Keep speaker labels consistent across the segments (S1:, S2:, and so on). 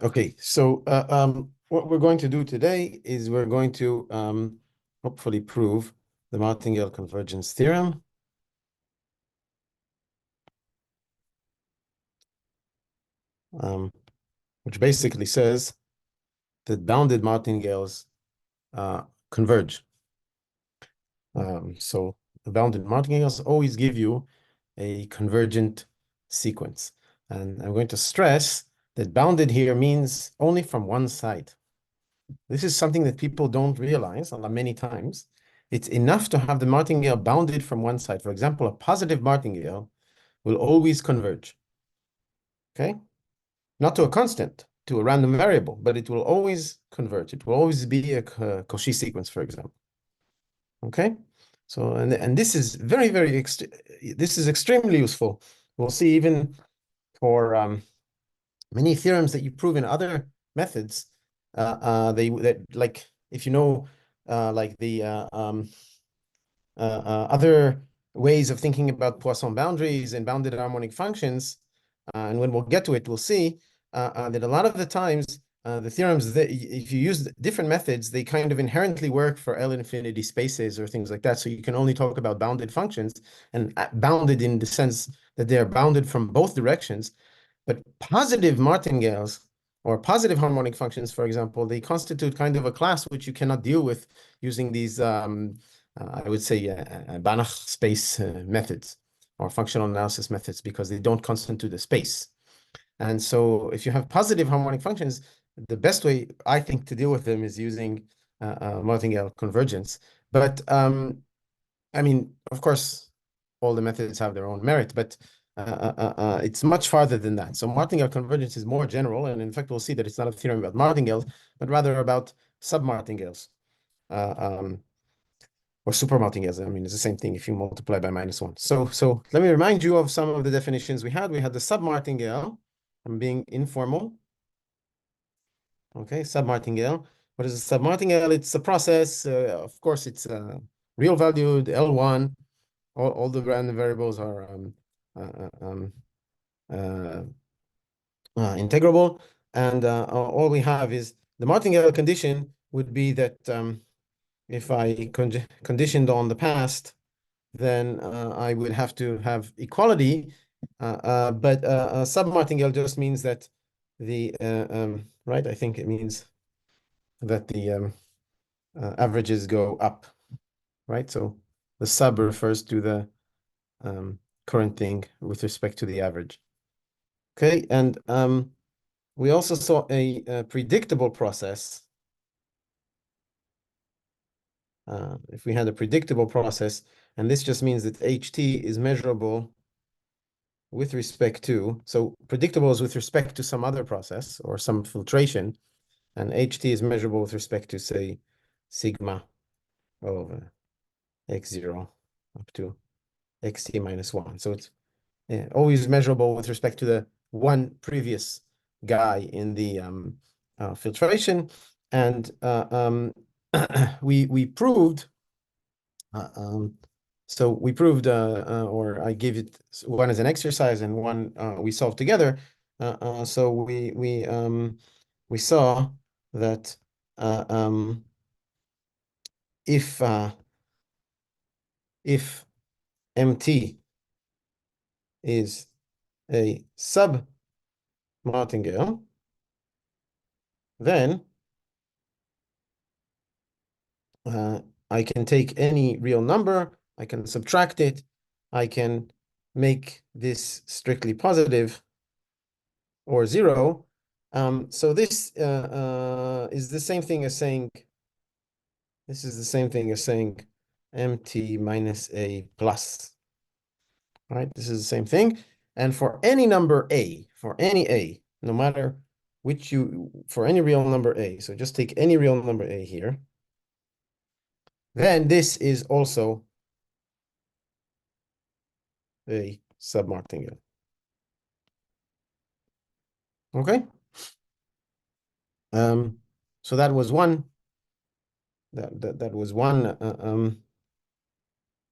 S1: Okay, so what we're going to do today is we're going to hopefully prove the martingale convergence theorem. Which basically says that bounded martingales converge. So the bounded martingales always give you a convergent sequence. And I'm going to stress that bounded here means only from one side. This is something that people don't realize many times. It's enough to have the martingale bounded from one side. For example, a positive martingale will always converge. Okay? Not to a constant, to a random variable, but it will always converge. It will always be a Cauchy sequence, for example. Okay? So, and this is this is extremely useful. We'll see even for many theorems that you prove in other methods, that like if you know like the other ways of thinking about Poisson boundaries and bounded harmonic functions, and when we'll get to it, we'll see that a lot of the times the theorems that if you use different methods, they kind of inherently work for L infinity spaces or things like that. So you can only talk about bounded functions and bounded in the sense that they are bounded from both directions. But positive martingales or positive harmonic functions, for example, they constitute kind of a class which you cannot deal with using these, I would say, Banach space methods or functional analysis methods because they don't constitute a space. And so if you have positive harmonic functions, the best way, I think, to deal with them is using martingale convergence. But I mean, of course, all the methods have their own merit, but it's much farther than that. So martingale convergence is more general, and in fact, we'll see that it's not a theorem about martingales, but rather about submartingales or supermartingales. I mean, it's the same thing if you multiply by -1. So let me remind you of some of the definitions we had. We had the submartingale. I'm being informal. Okay, submartingale. What is a submartingale? It's a process. Of course, it's real valued L1. All the random variables are uh, um, uh, integrable, and all we have is the martingale condition would be that if I conditioned on the past, then I would have to have equality, but sub-martingale just means that the right. I think it means that the averages go up, right? So the sub refers to the current thing with respect to the average. Okay, and we also saw a predictable process. If we had a predictable process, and this just means that HT is measurable with respect to, so predictable is with respect to some other process or some filtration, and HT is measurable with respect to, say, sigma of x0 up to xt minus 1. So it's always measurable with respect to the one previous guy in the filtration. And we proved, so we proved, or I gave it one as an exercise and one we solved together. So we saw that if MT is a sub-martingale, then I can take any real number, I can subtract it, I can make this strictly positive or 0. So this is the same thing as saying, MT minus A plus, right? This is the same thing. And for any number A, for any A, no matter which for any real number A, so just take any real number A here, then this is also a submartingale. Okay. So that was one. That was one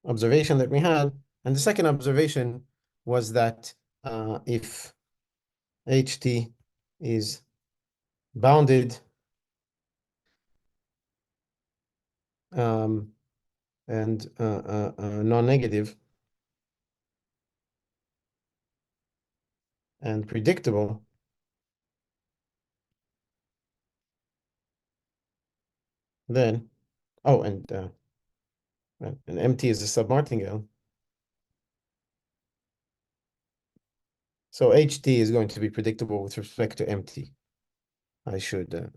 S1: observation that we had, and the second observation was that if HT is bounded um, and non-negative and predictable, then, oh, and MT is a submartingale. So HT is going to be predictable with respect to MT. I should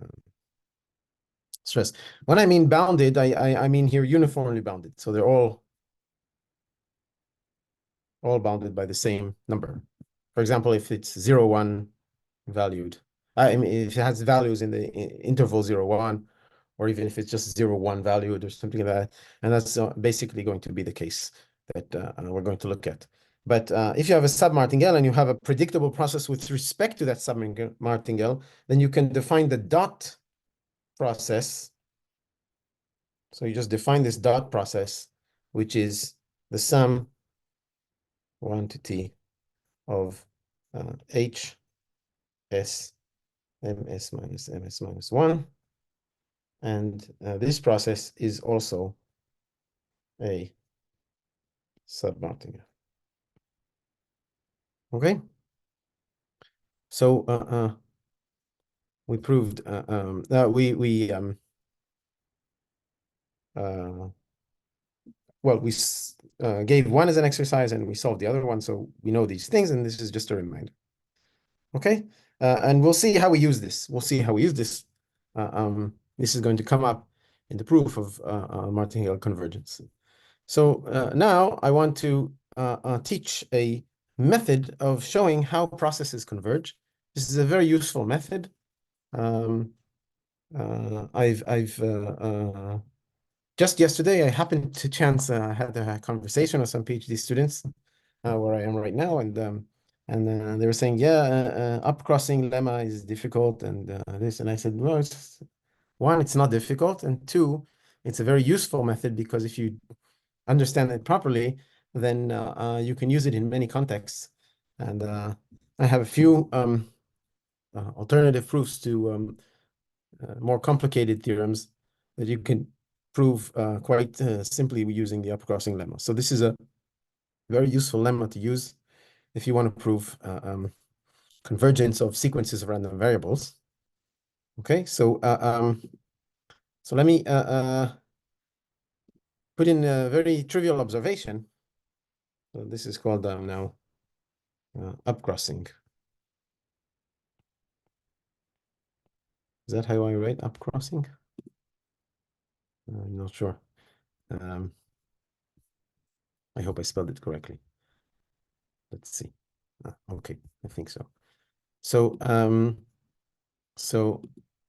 S1: stress. When I mean bounded, I mean here uniformly bounded. So they're all bounded by the same number. For example, if it's 0, 1 valued, I mean, if it has values in the interval 0, 1, or even if it's just 0, 1 valued or something like that. And that's basically going to be the case that we're going to look at. But if you have a submartingale and you have a predictable process with respect to that submartingale, then you can define the dot process. So you just define this dot process, which is the sum 1 to t of h s ms minus ms minus 1. And this process is also a submartingale. Okay? So we proved well, we gave one as an exercise and we solved the other one, so we know these things, and this is just a reminder. Okay, and we'll see how we use this. We'll see how we use this. This is going to come up in the proof of martingale convergence. So now I want to teach a method of showing how processes converge. This is a very useful method. I've just yesterday I happened to chance had a conversation with some PhD students where I am right now, and they were saying, yeah, upcrossing lemma is difficult, and this, and I said, well, it's one, it's not difficult, and two, it's a very useful method because if you understand it properly, then you can use it in many contexts. And I have a few alternative proofs to more complicated theorems that you can prove quite simply using the upcrossing lemma. So this is a very useful lemma to use if you want to prove convergence of sequences of random variables. Okay, so let me put in a very trivial observation. So this is called now upcrossing. Is that how I write upcrossing? I'm not sure. I hope I spelled it correctly. Let's see. Okay, I think so. So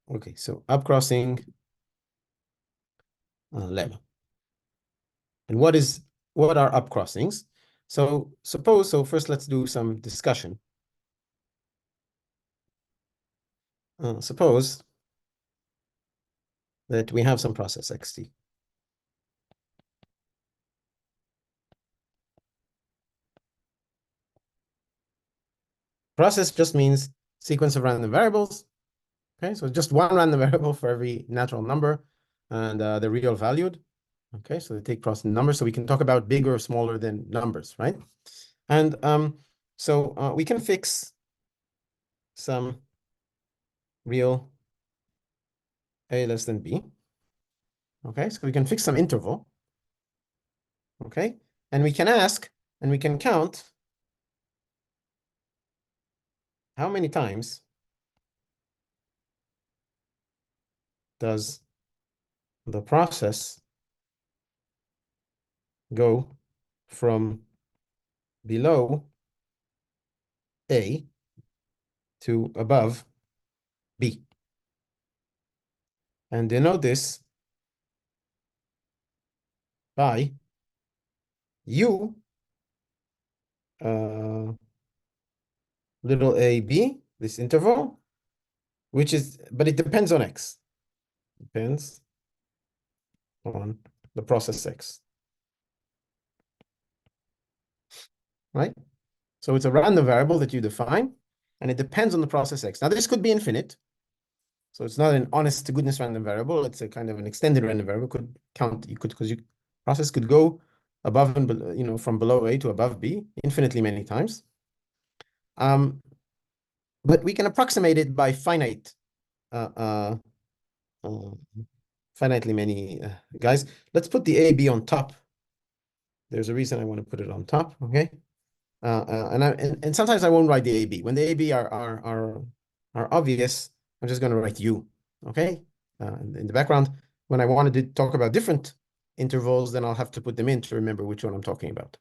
S1: okay, so upcrossing lemma. And what are upcrossings? So first let's do some discussion. Suppose that we have some process xt. Process just means sequence of random variables. Okay, so just one random variable for every natural number, and the real valued. Okay, so they take process numbers, so we can talk about bigger or smaller than numbers, right? And so we can fix some real a less than b. Okay, so we can fix some interval. Okay, and we can ask, and we can count how many times does the process go from below A to above B. And denote this by U little a b, this interval, which is, but it depends on x. Depends on the process x. Right? So it's a random variable that you define, and it depends on the process x. Now, this could be infinite. So it's not an honest to goodness random variable. It's a kind of an extended random variable. Could count, you could, because you process could go above and from below A to above B infinitely many times. But we can approximate it by uh, uh, uh, finitely many guys. Let's put the AB on top. There's a reason I want to put it on top, okay? And sometimes I won't write the AB. When the AB are obvious, I'm just going to write U, okay? In the background, when I wanted to talk about different intervals, then I'll have to put them in to remember which one I'm talking about.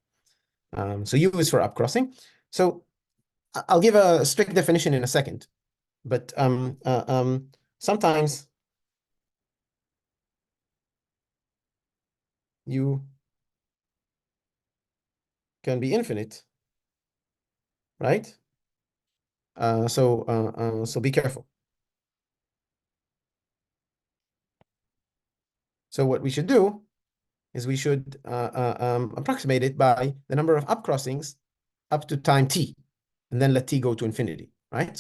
S1: So U is for upcrossing. So I'll give a strict definition in a second, but sometimes U can be infinite, right? So be careful. So what we should do is we should approximate it by the number of upcrossings up to time t, and then let t go to infinity, right?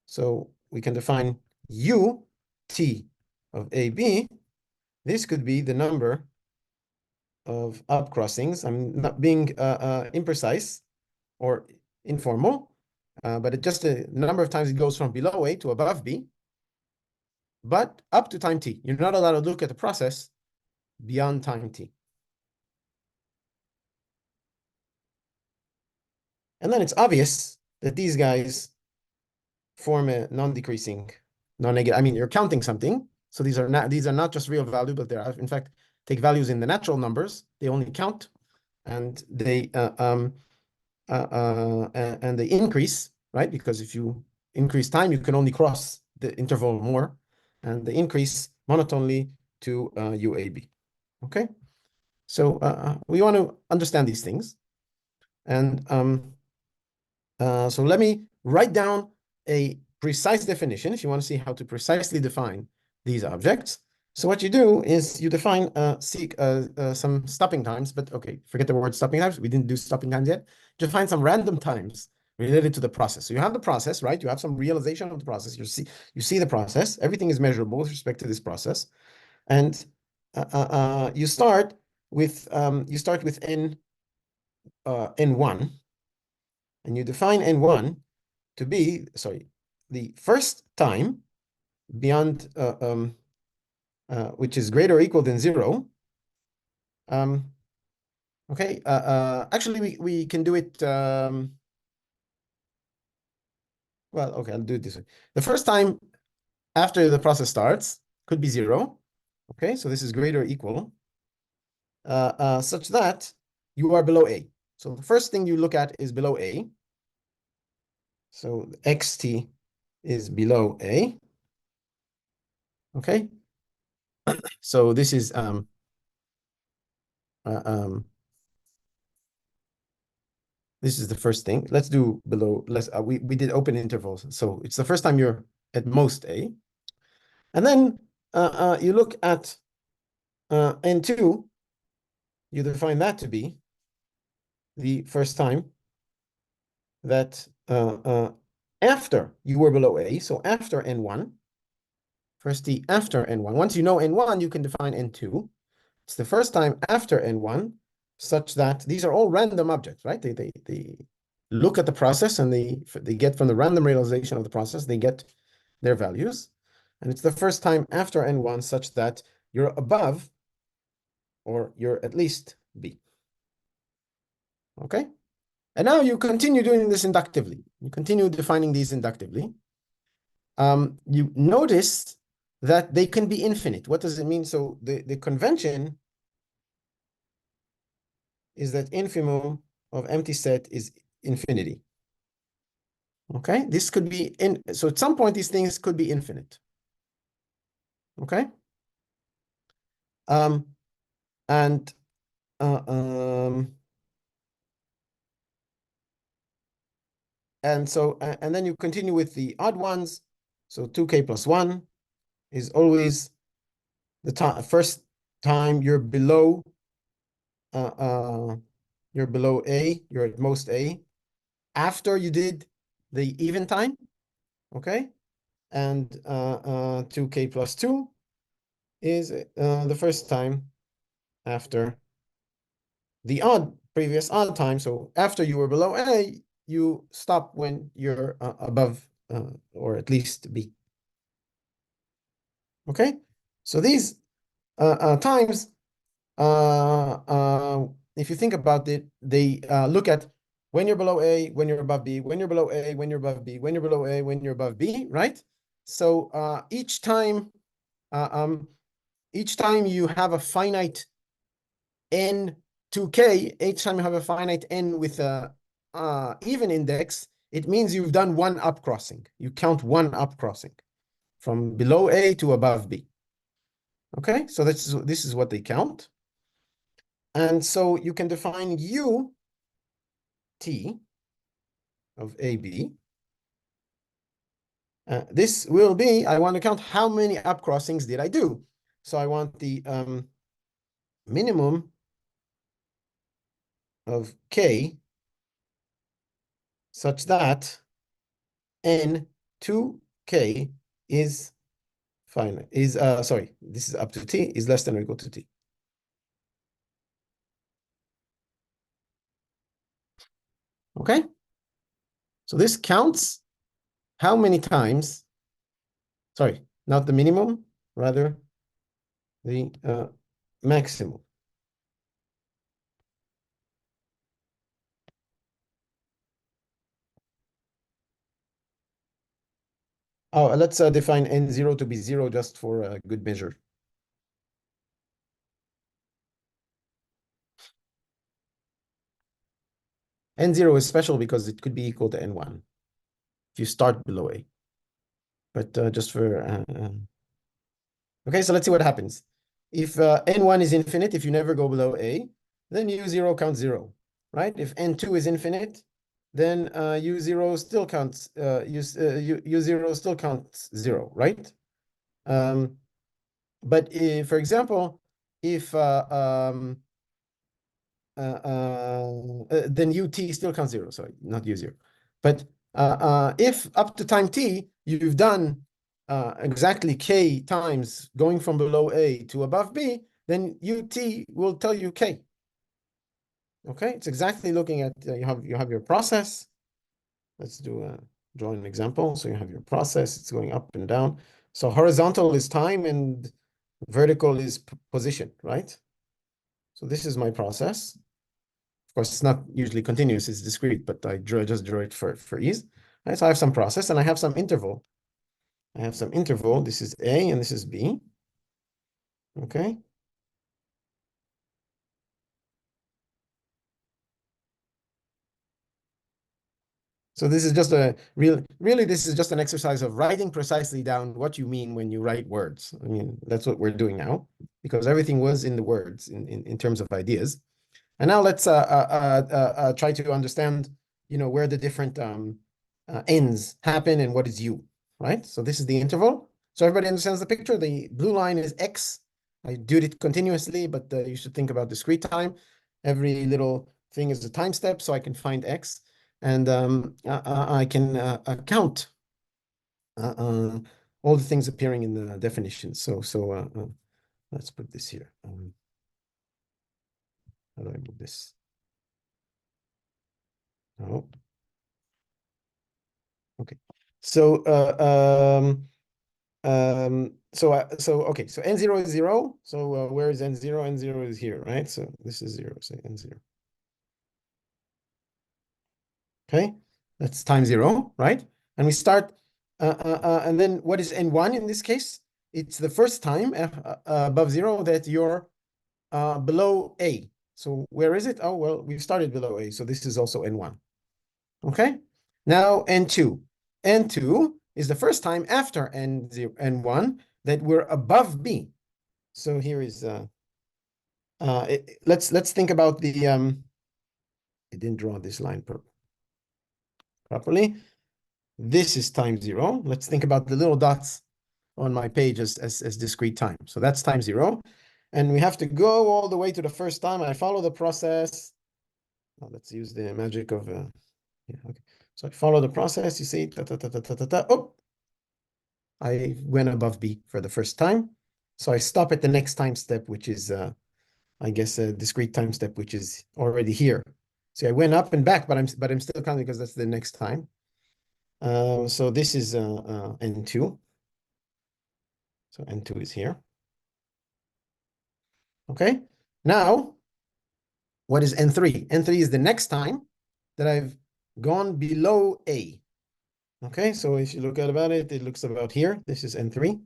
S1: So we can define u t of AB. This could be the number of upcrossings. I'm not being imprecise or informal, but it just a number of times it goes from below A to above B, but up to time t. You're not allowed to look at the process beyond time t. And then it's obvious that these guys form a non-decreasing, non-negative. I mean, you're counting something. So these are not just real value, but they are, in fact, take values in the natural numbers. They only count, and they increase, right? Because if you increase time, you can only cross the interval more, and they increase monotonely to UAB. Okay, so we want to understand these things, and so let me write down a precise definition if you want to see how to precisely define these objects. So what you do is you define some stopping times, but okay, forget the word stopping times. We didn't do stopping times yet. Define some random times related to the process. So you have the process, right? You have some realization of the process. You see the process. Everything is measurable with respect to this process, and you start with n1, and you define n1 to be, sorry, the first time beyond, which is greater or equal than 0. Okay, actually, we can do it, well, okay, I'll do it this way. The first time after the process starts could be 0. Okay, so this is greater or equal, such that you are below A. So the first thing you look at is below A. So xt is below A. Okay, so this is uh, um, this is the first thing. Let's do below. We did open intervals, so it's the first time you're at most A, and then you look at n2. You define that to be the first time that after you were below A, so after n1. First T after n1. Once you know n1, you can define n2. It's the first time after n1, such that these are all random objects, right? They look at the process, and they get from the random realization of the process, they get their values. And it's the first time after n1 such that you're above, or you're at least B. Okay? And now you continue doing this inductively. You continue defining these inductively. You notice that they can be infinite. What does it mean? So the convention is that infimum of empty set is infinity. Okay, this could be so at some point these things could be infinite. Okay, um, and uh, um, and then you continue with the odd ones. So 2k plus 1 is always the first time you're below A, you're at most A after you did the even time. Okay, and 2k plus 2 is the first time after the previous odd time. So after you were below A, you stop when you're above or at least B. Okay, so these times, if you think about it, they look at when you're below A, when you're above B, when you're below A, when you're above B, when you're below A, when you're above B, right? So each time you have a finite n to k, each time you have a finite n with a even index, it means you've done one up crossing. You count one up crossing from below A to above B. Okay, so this is what they count. And so you can define u t of AB. This will be, I want to count how many up crossings did I do. So I want the minimum of k such that n to k is finite, sorry, this is up to t, is less than or equal to t. Okay? So this counts how many times, sorry, not the minimum, rather the maximum. Oh, let's define n0 to be 0 just for a good measure. N0 is special because it could be equal to N1 if you start below A. But just for... okay, so let's see what happens. If N1 is infinite, if you never go below A, then U0 counts 0, right? If N2 is infinite, then U0 still counts, U0 still counts 0, right? But if, for example, if then ut still counts 0, sorry, not u0. But if up to time t, you've done exactly k times going from below A to above B, then ut will tell you k. Okay, it's exactly looking at, you have your process. Let's draw an example. So you have your process, it's going up and down. So horizontal is time and vertical is position, right? So this is my process. Of course, it's not usually continuous, it's discrete, but I just draw it for ease. Right, so I have some process and I have some interval. I have some interval. This is A and this is B. Okay. So this is just really, this is just an exercise of writing precisely down what you mean when you write words. I mean, that's what we're doing now, because everything was in the words in terms of ideas. And now let's try to understand, where the different ends happen and what is u, right? So this is the interval. So everybody understands the picture. The blue line is x. I do it continuously, but you should think about discrete time. Every little thing is a time step, so I can find x. And I can count all the things appearing in the definition. So let's put this here. How do I move this? Oh, okay. So okay. So n0 is 0. So where is n0? N0 is here, right? So this is 0. So n0. Okay, that's time 0, right? And we start, and then what is n1 in this case? It's the first time above 0 that you're below A. So where is it? Oh, well, we've started below A. So this is also n1. Okay, now n2. N2 is the first time after n0, n1 that we're above B. So here is, let's think about the, I didn't draw this line properly. This is time 0. Let's think about the little dots on my page as discrete time. So that's time 0. And we have to go all the way to the first time. I follow the process. Well, let's use the magic of, yeah, okay. So I follow the process. You see, oh, I went above B for the first time. So I stop at the next time step, which is, I guess, a discrete time step, which is already here. See, I went up and back, but I'm still counting because that's the next time. So this is N2. So N2 is here. Okay. Now, what is N3? N3 is the next time that I've gone below A. Okay, so if you look at about it, it looks about here. This is N3,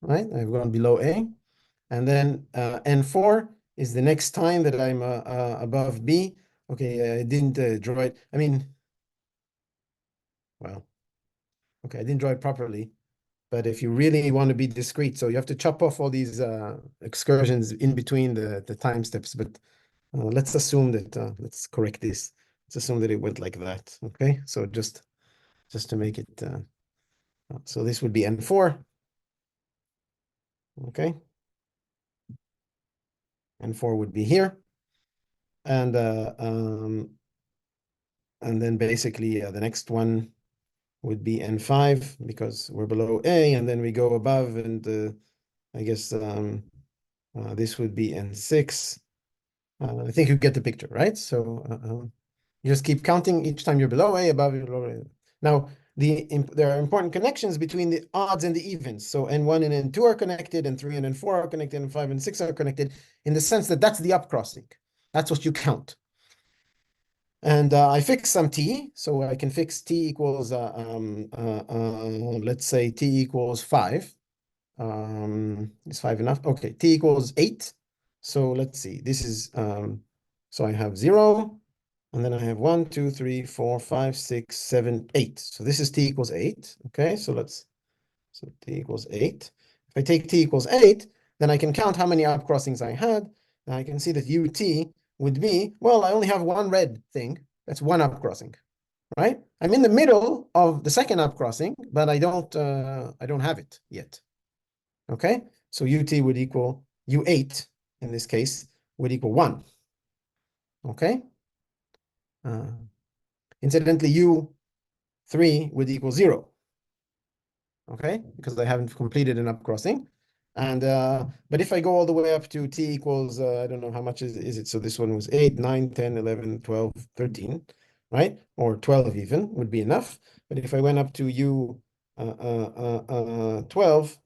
S1: right? I've gone below A. And then N4 is the next time that I'm above B. Okay, I didn't draw it. I mean, well, okay, I didn't draw it properly. But if you really want to be discrete, so you have to chop off all these excursions in between the time steps. But let's assume that, let's correct this. Let's assume that it went like that, okay? So just to make it, so this would be N4, okay? N4 would be here. And then basically the next one would be N5 because we're below A, and then we go above, and I guess this would be N6. I think you get the picture, right? So you just keep counting each time you're below A, above, below A. Now, there are important connections between the odds and the evens. So N1 and N2 are connected, and 3 and N4 are connected, and 5 and 6 are connected, in the sense that that's the upcrossing. That's what you count. And I fix some t, so I can fix t equals, let's say t equals 5. Is 5 enough? Okay, t equals 8. So let's see, this is, so I have 0, and then I have 1, 2, 3, 4, 5, 6, 7, 8. So this is t equals 8. Okay, so t equals 8. If I take t equals 8, then I can count how many upcrossings I had. And I can see that ut would be, well, I only have one red thing. That's one upcrossing, right? I'm in the middle of the second upcrossing, but I don't have it yet. Okay, so ut would equal u8 in this case would equal 1. Okay. Incidentally, u3 would equal 0. Okay, because I haven't completed an upcrossing. And but if I go all the way up to t equals, I don't know how much is it. So this one was 8, 9, 10, 11, 12, 13, right? Or 12 even would be enough. But if I went up to u 12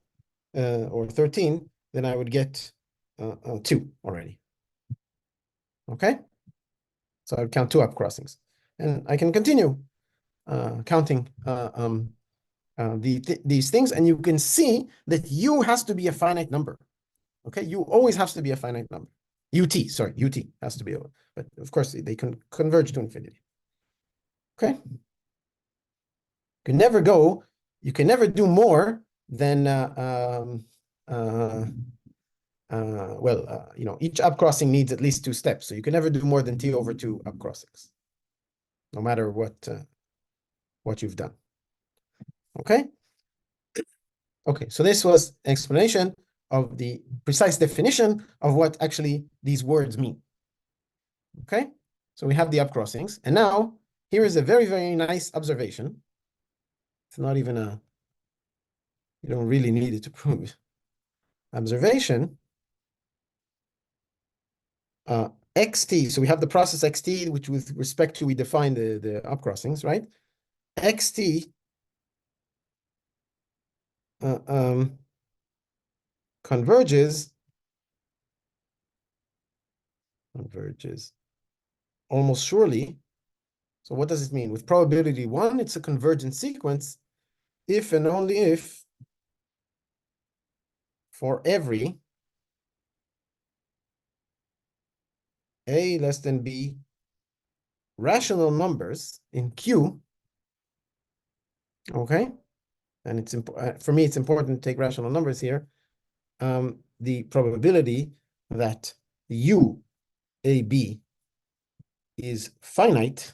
S1: or 13, then I would get 2 already. Okay, so I would count 2 upcrossings, and I can continue counting these things, and you can see that u has to be a finite number. Okay, u always has to be a finite number. Ut has to be, but of course they can converge to infinity. Okay, you can never do more than each upcrossing needs at least 2 steps, so you can never do more than t over 2 upcrossings, no matter what you've done. Okay. Okay, so this was an explanation of the precise definition of what actually these words mean. Okay, so we have the upcrossings, and now here is a very, very nice observation. It's not even you don't really need it to prove. Observation, xt, so we have the process xt, which with respect to we define the upcrossings, right? xt converges almost surely. So what does it mean? With probability 1, it's a convergent sequence if and only if for every a less than b rational numbers in Q, okay? And it's for me, it's important to take rational numbers here. The probability that U, A, B is finite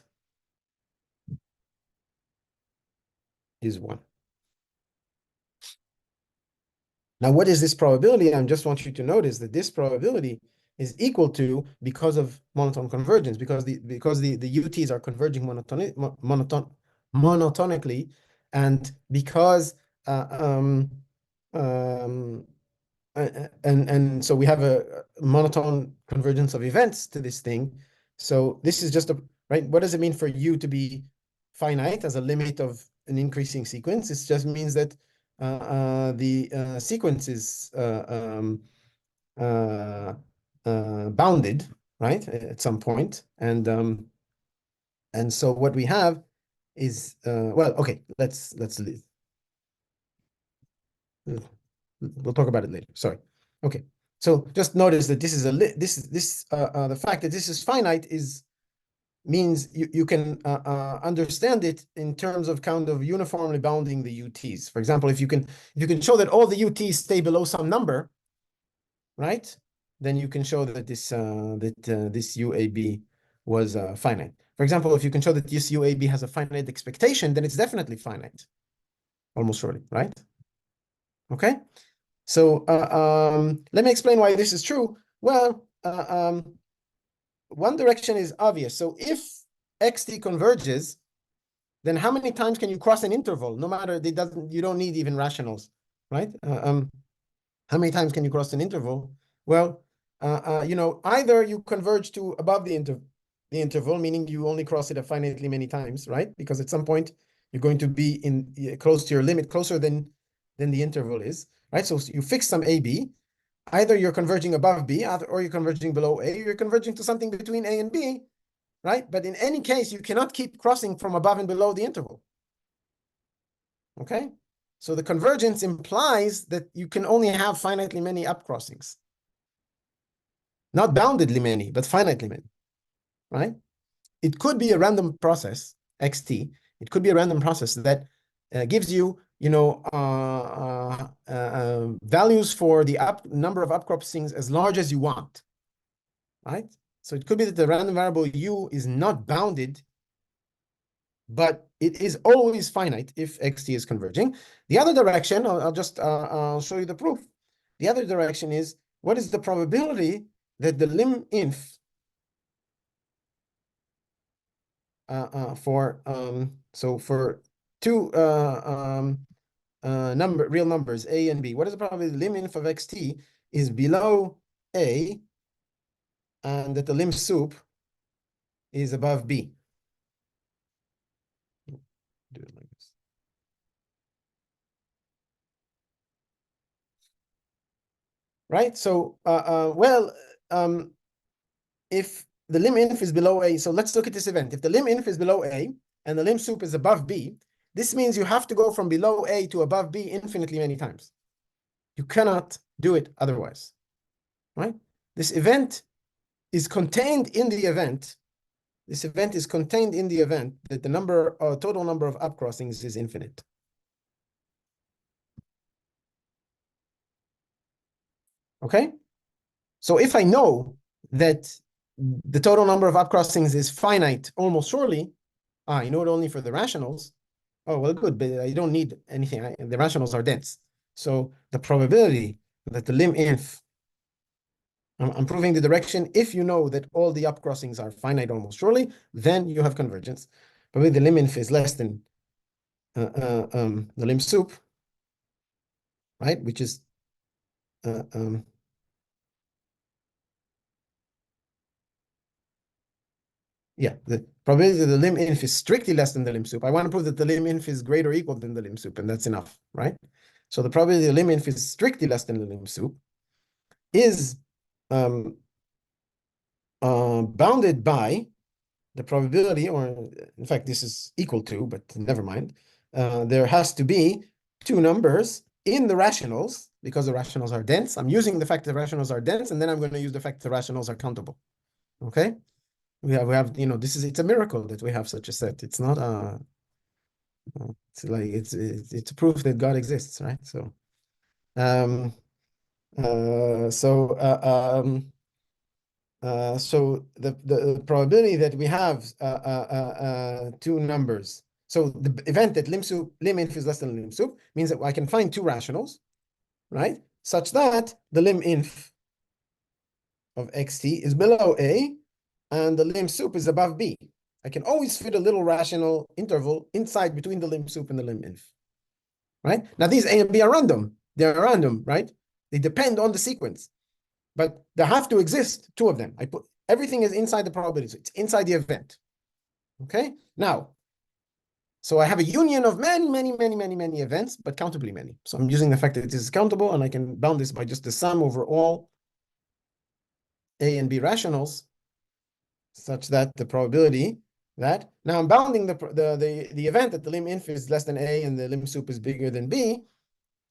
S1: is 1. Now, what is this probability? I just want you to notice that this probability is equal to, because of monotone convergence, because the UTs are converging monotonically, and because um, and so we have a monotone convergence of events to this thing. So this is just a, right? What does it mean for U to be finite as a limit of an increasing sequence? It just means that the sequence is bounded, right, at some point. And so what we have is, well, okay, let's leave. We'll talk about it later. Sorry. Okay. So just notice that this is the fact that this is finite is means you can understand it in terms of kind of uniformly bounding the UTs. For example, if you can show that all the UTs stay below some number, right? Then you can show that this UAB was finite. For example, if you can show that this UAB has a finite expectation, then it's definitely finite, almost surely, right? Okay. So let me explain why this is true. Well, one direction is obvious. So if xt converges, then how many times can you cross an interval? No matter, you don't need even rationals, right? How many times can you cross an interval? Well, either you converge to above the interval, meaning you only cross it finitely many times, right? Because at some point you're going to be close to your limit, closer than the interval is, right? So you fix some AB. Either you're converging above B, or you're converging below A. You're converging to something between A and B, right? But in any case, you cannot keep crossing from above and below the interval. Okay? So the convergence implies that you can only have finitely many upcrossings. Not boundedly many, but finitely many, right? It could be a random process, xt. It could be a random process that gives you, values for the number of upcrossings as large as you want, right? So it could be that the random variable u is not bounded, but it is always finite if xt is converging. The other direction, I'll show you the proof. The other direction is, what is the probability that the lim inf for two real numbers a and b, what is the probability the lim inf of xt is below a and that the lim sup is above b? Do it like this. Right? So, if the lim inf is below a, so let's look at this event. If the lim inf is below a and the lim sup is above b, this means you have to go from below a to above b infinitely many times. You cannot do it otherwise, right? This event is contained in the event. This event is contained in the event that the total number of upcrossings is infinite. Okay? So if I know that the total number of upcrossings is finite almost surely, I know it only for the rationals. Oh, well, good, but I don't need anything. The rationals are dense. So the probability that the lim inf, I'm proving the direction. If you know that all the upcrossings are finite almost surely, then you have convergence. But the lim inf is less than the lim sup, right? Which is yeah, the probability that the lim inf is strictly less than the lim sup. I want to prove that the lim inf is greater or equal than the lim sup, and that's enough, right? So the probability the lim inf is strictly less than the lim sup is bounded by the probability, or in fact, this is equal to, but never mind. There has to be two numbers in the rationals because the rationals are dense. I'm using the fact that the rationals are dense, and then I'm going to use the fact the rationals are countable. Okay? We have, it's a miracle that we have such a set. It's not it's a proof that God exists, right? So, so the probability that we have two numbers. So the event that lim inf is less than lim sup means that I can find two rationals, right? Such that the lim inf of xt is below a and the lim sup is above b. I can always fit a little rational interval inside between the lim sup and the lim inf, right? Now these A and B are random. They're random, right? They depend on the sequence, but there have to exist two of them. I put everything is inside the probability, so it's inside the event. Okay, now, so I have a union of many events, but countably many. So I'm using the fact that it is countable, and I can bound this by just the sum over all A and B rationals, such that the probability that now I'm bounding the event that the lim inf is less than A and the lim sup is bigger than B,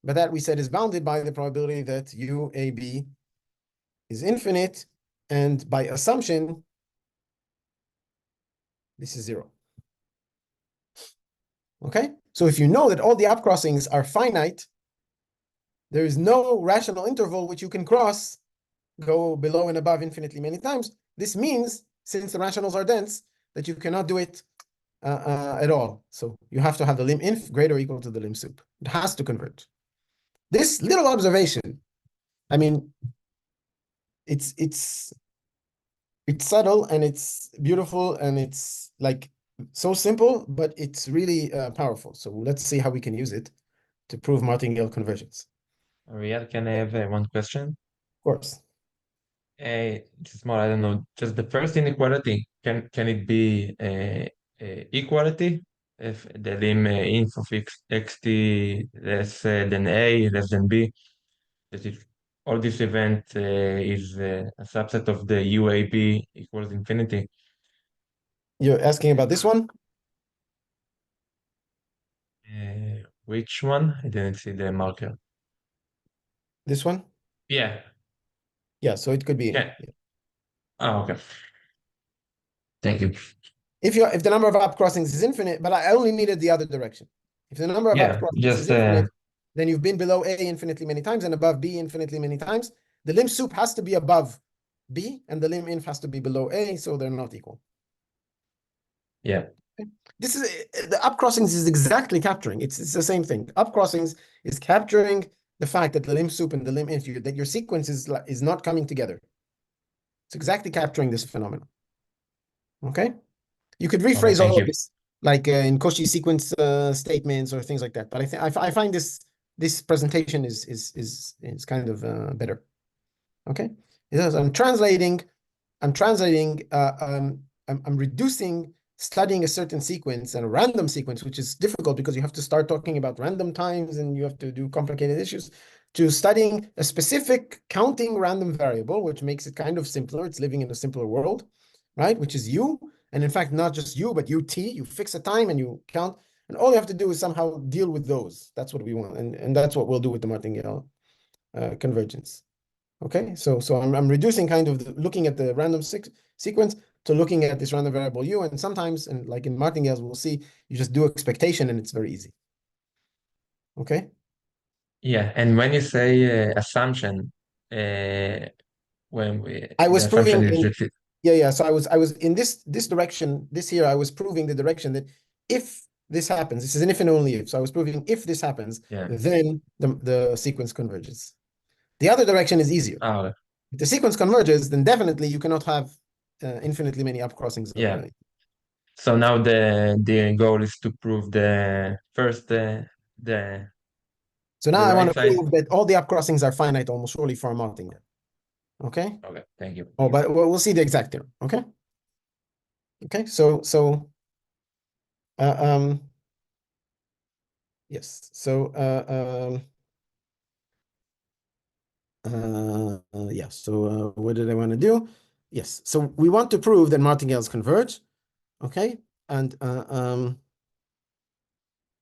S1: but that we said is bounded by the probability that UAB is infinite, and by assumption, this is 0. Okay, so if you know that all the upcrossings are finite, there is no rational interval which you can cross, go below and above infinitely many times. This means, since the rationals are dense, that you cannot do it at all. So you have to have the lim inf greater or equal to the lim sup. It has to converge. This little observation, I mean, it's subtle and it's beautiful and it's like so simple, but it's really powerful. So let's see how we can use it to prove martingale convergence.
S2: Ariel, can I have one question?
S1: Of course.
S2: Just more, I don't know, just the first inequality, can it be equality if the lim inf of xt less than a less than b, that if all this event is a subset of the UAB equals infinity?
S1: You're asking about this one?
S2: Which one? I didn't see the marker.
S1: This one?
S2: Yeah.
S1: Yeah, so it could be.
S2: Yeah.
S1: Yeah.
S2: Oh, okay. Thank you.
S1: If the number of up crossings is infinite, but I only needed the other direction. If the number of up
S2: Yeah,
S1: crossings is
S2: just
S1: infinite, then you've been below A infinitely many times and above B infinitely many times. The lim sup has to be above B and the lim inf has to be below A, so they're not equal.
S2: yeah.
S1: This is the up crossings is exactly capturing. It's the same thing. Up crossings is capturing the fact that the lim sup and the lim inf, that your sequence is not coming together. It's exactly capturing this phenomenon. Okay? You could
S2: Okay,
S1: rephrase
S2: thank
S1: all of
S2: you.
S1: this, like in Cauchy sequence statements or things like that. But I find this presentation is kind of better. Okay, it says I'm translating, I'm reducing studying a certain sequence and a random sequence, which is difficult because you have to start talking about random times and you have to do complicated issues, to studying a specific counting random variable, which makes it kind of simpler. It's living in a simpler world, right? Which is U. And in fact, not just U, but UT. You fix a time and you count. And all you have to do is somehow deal with those. That's what we want. And that's what we'll do with the martingale convergence. Okay, so I'm reducing kind of looking at the random sequence to looking at this random variable U, and sometimes, and like in martingales, we'll see you just do expectation and it's very easy. Okay.
S2: Yeah, and when you say assumption,
S1: I
S2: the
S1: was
S2: assumption
S1: proving
S2: is
S1: in
S2: that it,
S1: yeah. So I was in this direction this here. I was proving the direction that if this happens, this is an if and only if. So I was proving if this happens,
S2: yeah.
S1: then the sequence converges. The other direction is easier.
S2: Oh,
S1: If the sequence converges, then definitely you cannot have infinitely many up crossings.
S2: yeah. So now the goal is to prove the first the
S1: So now
S2: the
S1: I want
S2: right
S1: to
S2: side.
S1: prove that all the up crossings are finite almost surely for a martingale. Okay.
S2: Okay, thank you.
S1: Oh, but we'll see the exact theorem. Okay. Okay. Uh, um, yes. Yeah. So what did I want to do? Yes. So we want to prove that martingales converge. Okay. And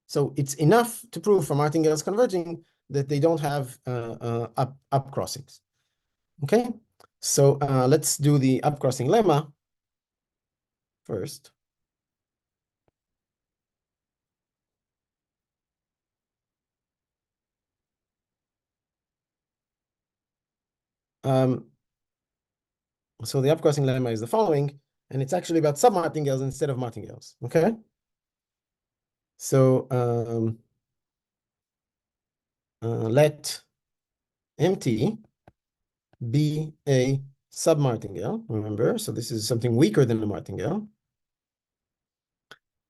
S1: so it's enough to prove for martingales converging that they don't have up crossings. Okay. So let's do the up crossing lemma first. So the upcrossing lemma is the following, and it's actually about submartingales instead of martingales. Okay. So let MT be a submartingale. Remember, so this is something weaker than a martingale,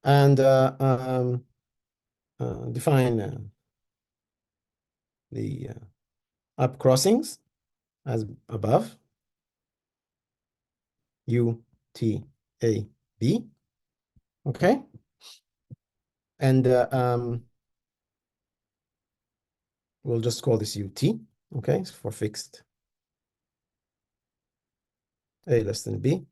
S1: and define the up crossings as above, U, T, A, B, okay? And we'll just call this UT, okay, for fixed A less than B.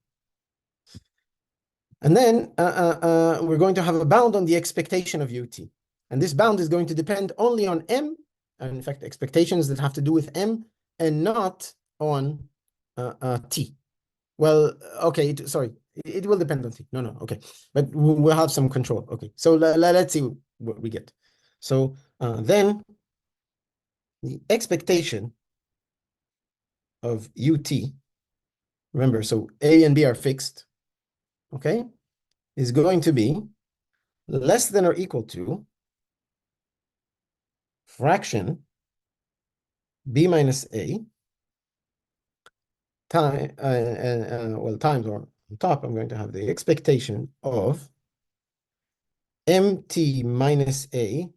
S1: And then we're going to have a bound on the expectation of UT. And this bound is going to depend only on M, and in fact, expectations that have to do with M and not on T. Well, okay, sorry, it will depend on T. No, okay. But we'll have some control. Okay, so let's see what we get. So then the expectation of UT, remember, so A and B are fixed, okay, is going to be less than or equal to fraction B minus A time, well, times, or on top, I'm going to have the expectation of MT minus A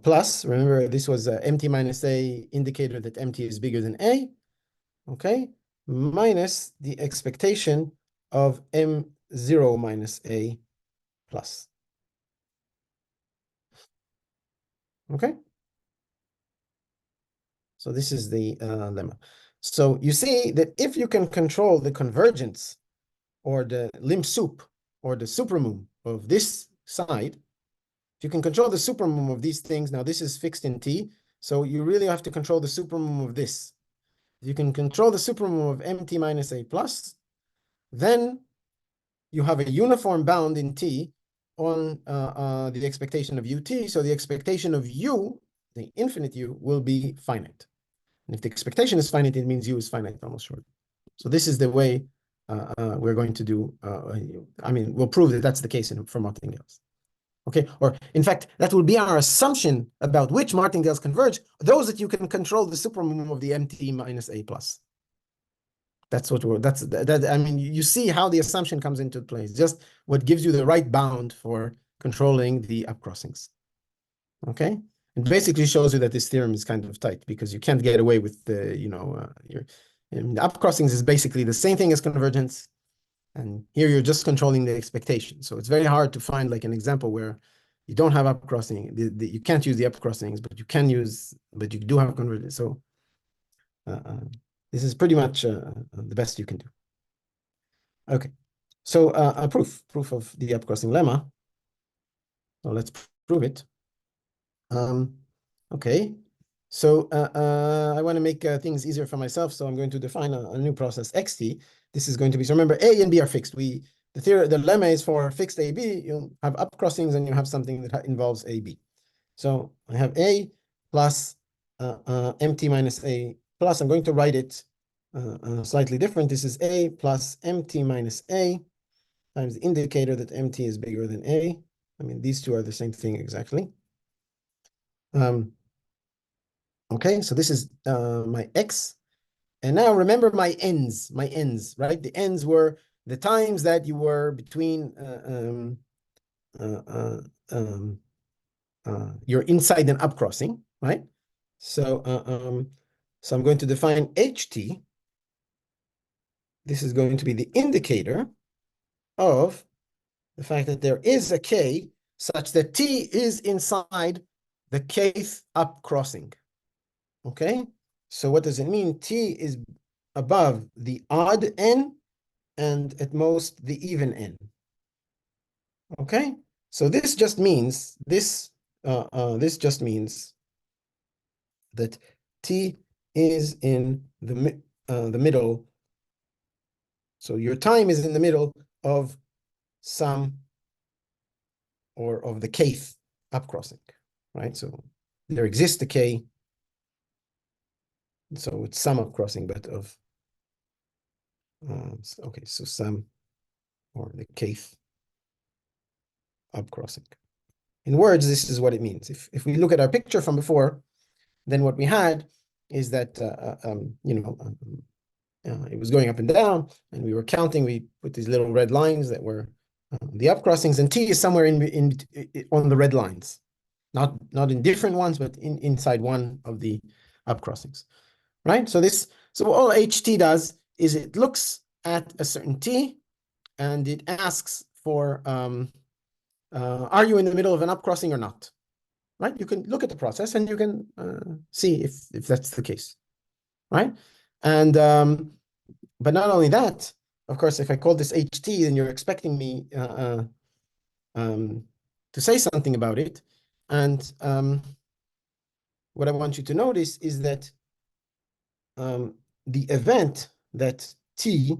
S1: plus, remember, this was MT minus A indicator that MT is bigger than A, okay, minus the expectation of M0 minus A plus. Okay? So this is the lemma. So you see that if you can control the convergence or the limb sup or the supermum of this side, if you can control the supermum of these things, now this is fixed in T, so you really have to control the supermum of this. If you can control the supermum of MT minus A plus, then you have a uniform bound in T on the expectation of UT, so the expectation of U, the infinite U, will be finite. And if the expectation is finite, it means U is finite almost surely. So this is the way we're going to do, I mean, we'll prove that that's the case for martingales. Okay, or in fact, that will be our assumption about which martingales converge, those that you can control the supermum of the MT minus A plus. That's what I mean, you see how the assumption comes into play. It's just what gives you the right bound for controlling the upcrossings. Okay, it basically shows you that this theorem is kind of tight because you can't get away with the, the upcrossings is basically the same thing as convergence. And here you're just controlling the expectation. So it's very hard to find like an example where you don't have upcrossing, you can't use the upcrossings, but you do have convergence. So this is pretty much the best you can do. Okay, so a proof of the upcrossing lemma. So let's prove it. Okay, so I want to make things easier for myself, so I'm going to define a new process xt. This is going to be, so remember, A and B are fixed. The lemma is for fixed AB. You have upcrossings and you have something that involves AB. So I have A plus MT minus A plus, I'm going to write it slightly different. This is A plus MT minus A times the indicator that MT is bigger than A. I mean, these two are the same thing exactly. Okay, so this is my X. And now remember my ends, right? The ends were the times that you were between you're inside an upcrossing, right? So so I'm going to define HT. This is going to be the indicator of the fact that there is a K such that T is inside the kth upcrossing. Okay, so what does it mean? T is above the odd n and at most the even n. Okay, so this just means this just means that T is in the middle. So your time is in the middle of some or of the kth upcrossing, right? So there exists a K. So it's some upcrossing, but of okay, so some or the kth upcrossing. In words, this is what it means. If we look at our picture from before, then what we had is that it was going up and down, and we were counting. We put these little red lines that were the upcrossings, and T is somewhere in on the red lines. not in different ones, but inside one of the upcrossings, right? So all HT does is it looks at a certain T and it asks for, are you in the middle of an upcrossing or not? Right? You can look at the process and you can see if that's the case, right? And but not only that, of course, if I call this HT, then you're expecting me to say something about it. And what I want you to notice is that the event that the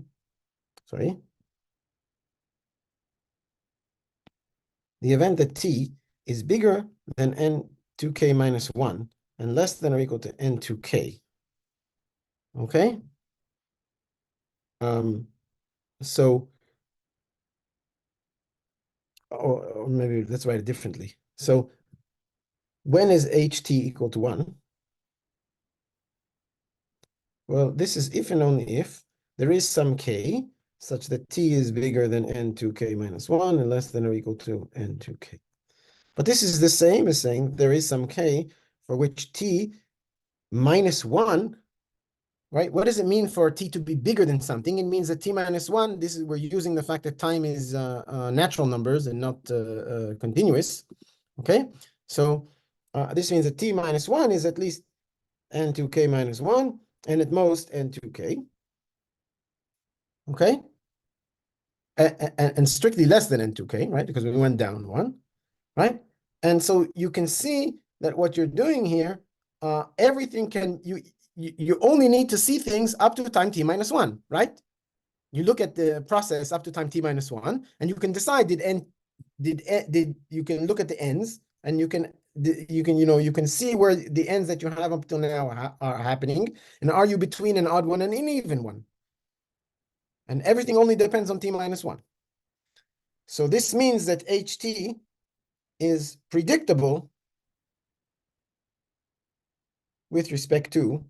S1: event that T is bigger than N2K minus 1 and less than or equal to N2K. Okay? So, or maybe let's write it differently. So, when is HT equal to 1? Well, this is if and only if there is some K such that T is bigger than N2K minus 1 and less than or equal to N2K. But this is the same as saying there is some K for which T minus 1, right? What does it mean for T to be bigger than something? It means that T minus 1, we're using the fact that time is natural numbers and not continuous, okay? So this means that T minus 1 is at least N2K minus 1 and at most N2K, okay? And strictly less than N2K, right? Because we went down 1, right? And so you can see that what you're doing here, everything you only need to see things up to time T minus 1, right? You look at the process up to time T minus 1, and you can decide you can look at the ends, and you can see where the ends that you have up till now are happening, and are you between an odd one and an even one? And everything only depends on T minus 1. So this means that HT is predictable with respect to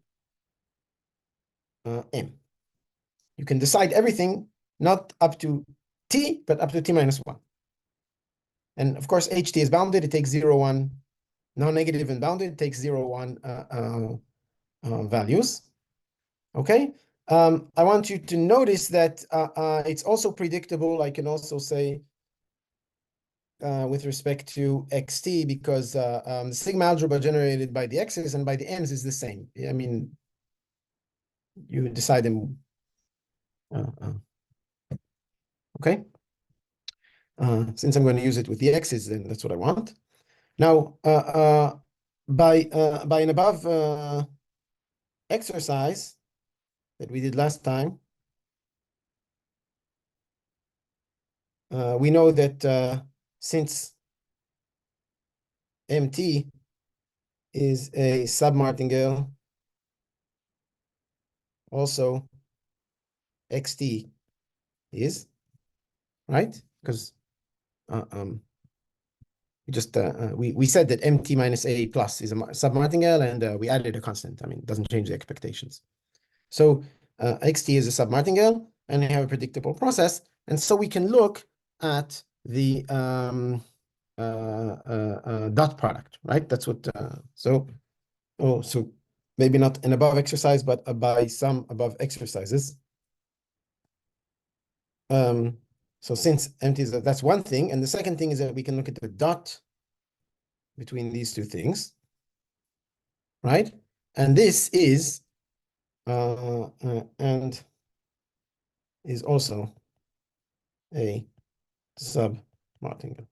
S1: M. You can decide everything not up to T, but up to T minus 1. And of course, HT is bounded. It takes 0, 1. Non-negative and bounded takes 0, 1 values. Okay? I want you to notice that it's also predictable. I can also say with respect to xt, because the sigma algebra generated by the x's and by the m's is the same. I mean, you decide them. Okay? Since I'm going to use it with the x's, then that's what I want. Now, by an above exercise that we did last time, we know that since MT is a submartingale, also XT is, right? Because we said that MT minus A plus is a submartingale, and we added a constant. I mean, it doesn't change the expectations. So XT is a submartingale, and we have a predictable process. And so we can look at the dot product, right? That's what, so maybe not an above exercise, but by some above exercises. So since empty is that's one thing. And the second thing is that we can look at the dot between these two things, right? And this is, and is also a submartingale.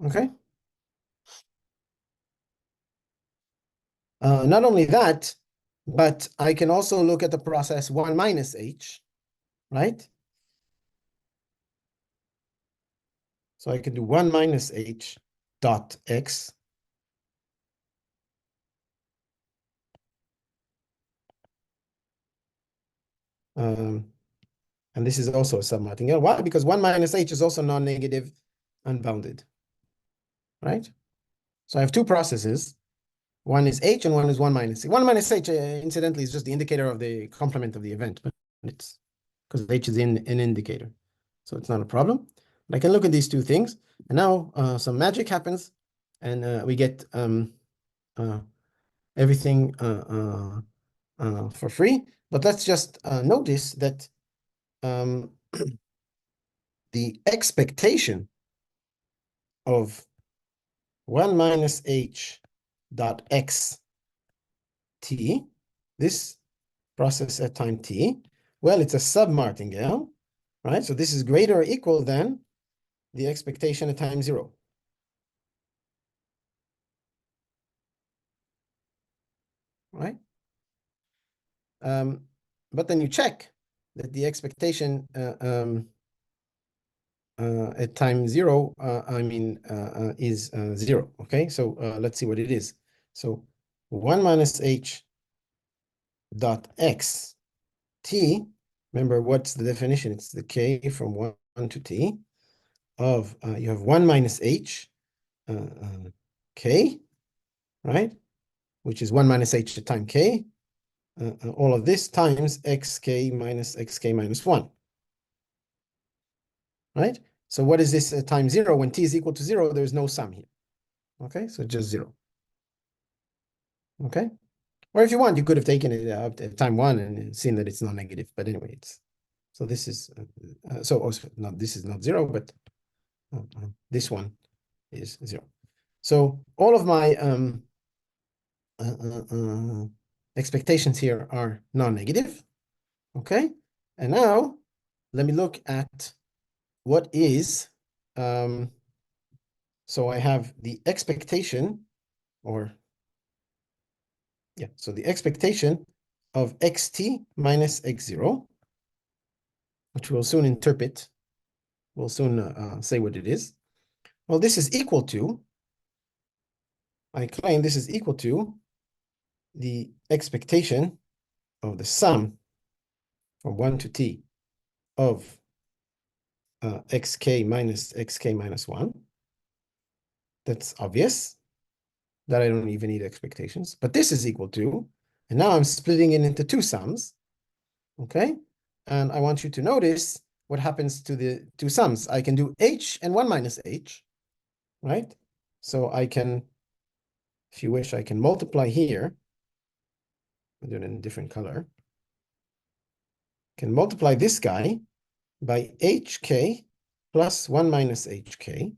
S1: Okay? Not only that, but I can also look at the process 1 minus h, right? So I can do 1 minus h dot x. And this is also a submartingale. Why? Because 1 minus h is also non-negative, unbounded, right? So I have two processes. One is h and one is 1 minus h. 1 minus h, incidentally, is just the indicator of the complement of the event, but it's because h is an indicator. So it's not a problem. But I can look at these two things. And now some magic happens, and we get everything for free. But let's just notice that the expectation of 1 minus h dot x t, this process at time t, well, it's a sub-martingale, right? So this is greater or equal than the expectation at time 0. Right? But then you check that the expectation at time 0, is 0. Okay, so let's see what it is. So 1 minus h dot x t, remember what's the definition? It's the k from 1 to t of, you have 1 minus h k, right? Which is 1 minus h at time k, all of this times xk minus 1. Right? So what is this at time 0? When t is equal to 0, there's no sum here. Okay, so just 0. Okay? Or if you want, you could have taken it at time 1 and seen that it's non-negative. But anyway, it's, so this is, so also not, this is not 0, but this one is 0. So all of my expectations here are non-negative. Okay? And now let me look at what is, so I have the expectation, or, yeah, so the expectation of xt minus x0, which we'll soon interpret, we'll soon say what it is. Well, this is equal to, I claim this is equal to the expectation of the sum from 1 to t of xk minus 1. That's obvious that I don't even need expectations, but this is equal to, and now I'm splitting it into two sums, okay? And I want you to notice what happens to the two sums. I can do h and 1 minus h, right? So I can, if you wish, I can multiply here. I'll do it in a different color. Can multiply this guy by hk plus 1 minus hk.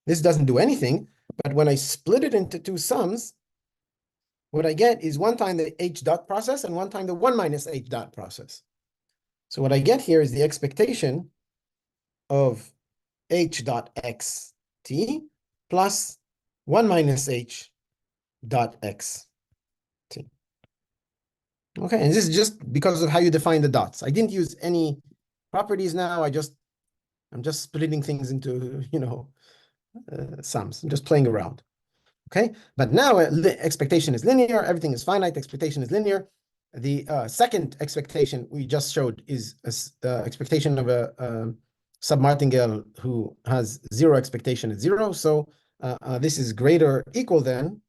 S1: This doesn't do anything, but when I split it into two sums, what I get is one time the h dot process and one time the 1 minus h dot process. So what I get here is the expectation of h dot x t plus 1 minus h dot x t. Okay, and this is just because of how you define the dots. I didn't use any properties now. I'm just splitting things into, sums. I'm just playing around. Okay, but now expectation is linear. Everything is finite. Expectation is linear. The second expectation we just showed is expectation of a submartingale who has 0 expectation at 0. So this is greater or equal than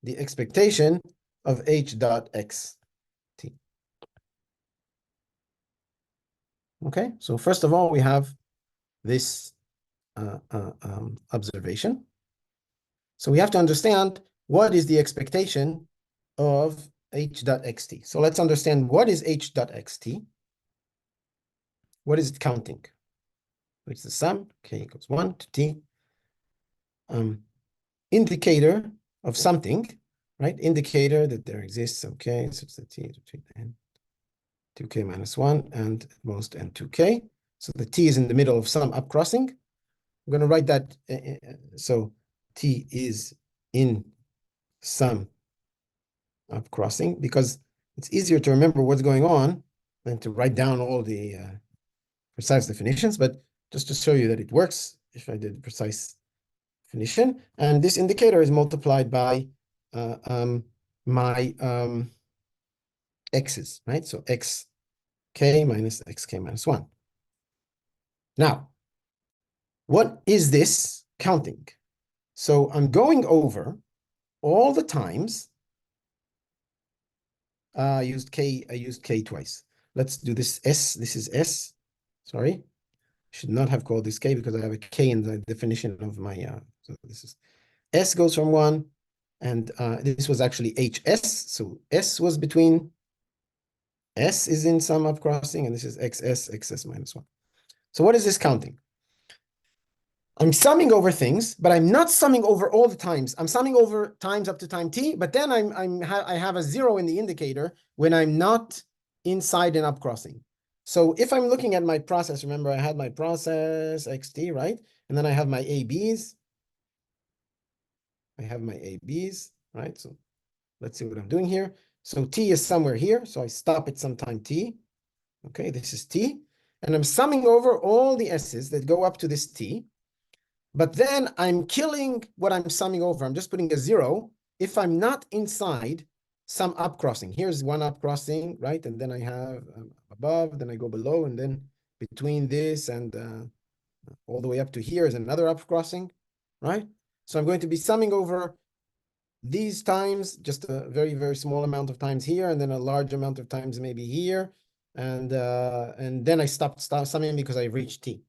S1: the expectation of h dot x t. Okay, so first of all, we have this observation. So we have to understand what is the expectation of h dot xt. So let's understand what is h dot xt. What is it counting? It's the sum, k equals 1 to t. Indicator of something, right? Indicator that there exists, okay, such that t is between n, 2k minus 1 and most n 2k. So the t is in the middle of some upcrossing. I'm going to write that, so t is in some upcrossing, because it's easier to remember what's going on than to write down all the precise definitions. But just to show you that it works, if I did precise definition, and this indicator is multiplied by my x's, right? So xk minus xk minus 1. Now, what is this counting? So I'm going over all the times. I used k twice. Let's do this s. This is s. Sorry. Should not have called this K because I have a K in the definition of my, so this is S goes from 1, and this was actually HS, so S was between, S is in some upcrossing, and this is XS minus 1. So what is this counting? I'm summing over things, but I'm not summing over all the times. I'm summing over times up to time t, but then I have a 0 in the indicator when I'm not inside an upcrossing. So if I'm looking at my process, remember I had my process xt, right? And then I have my ABs. I have my ABs, right? So let's see what I'm doing here. So t is somewhere here, so I stop at some time t. Okay, this is t. And I'm summing over all the s's that go up to this t. But then I'm killing what I'm summing over. I'm just putting a 0 if I'm not inside some upcrossing. Here's one upcrossing, right? And then I have above, then I go below, and then between this and all the way up to here is another upcrossing, right? So I'm going to be summing over these times, just a very, very small amount of times here, and then a large amount of times maybe here. And then I stop summing because I reached t,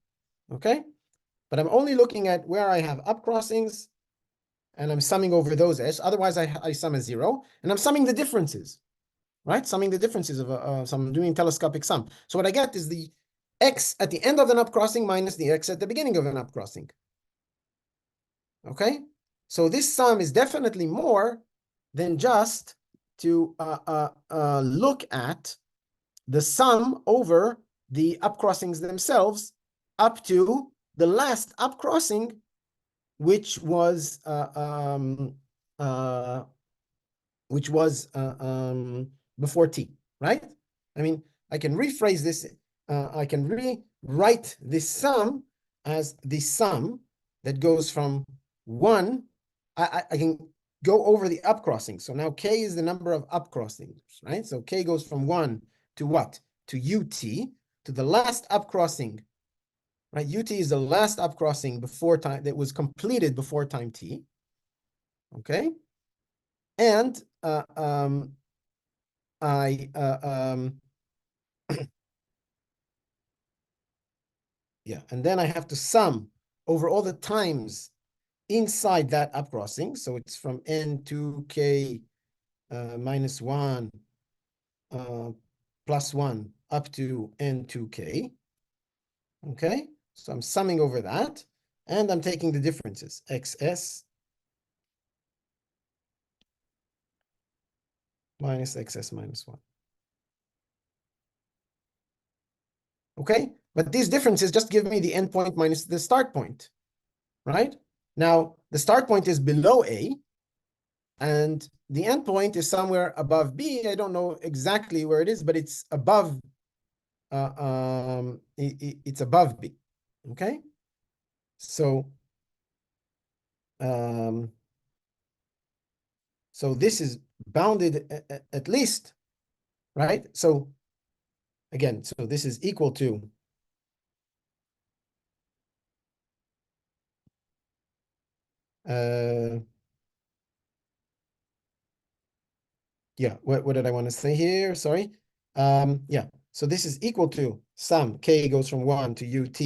S1: okay? But I'm only looking at where I have upcrossings, and I'm summing over those s. Otherwise, I sum a 0, and I'm summing the differences, right? Summing the differences of so I'm doing telescopic sum. So what I get is the x at the end of an upcrossing minus the x at the beginning of an upcrossing. Okay? So this sum is definitely more than just to look at the sum over the upcrossings themselves up to the last upcrossing, which was before t, right? I mean, I can rephrase this. I can rewrite this sum as the sum that goes from 1. I can go over the upcrossing. So now k is the number of upcrossings, right? So k goes from 1 to what? To ut, to the last upcrossing, right? Ut is the last upcrossing before time that was completed before time t. Okay, and yeah, and then I have to sum over all the times inside that upcrossing. So it's from n to k minus 1 plus 1 up to n to k. Okay, so I'm summing over that, and I'm taking the differences, xs minus xs minus 1. Okay, but these differences just give me the endpoint minus the start point, right? Now, the start point is below A, and the endpoint is somewhere above B. I don't know exactly where it is, but it's above, it's above B, okay? So, so this is bounded at least, right? So again, so this is equal to yeah, what did I want to say here? Sorry. Yeah, so this is equal to sum k goes from 1 to ut.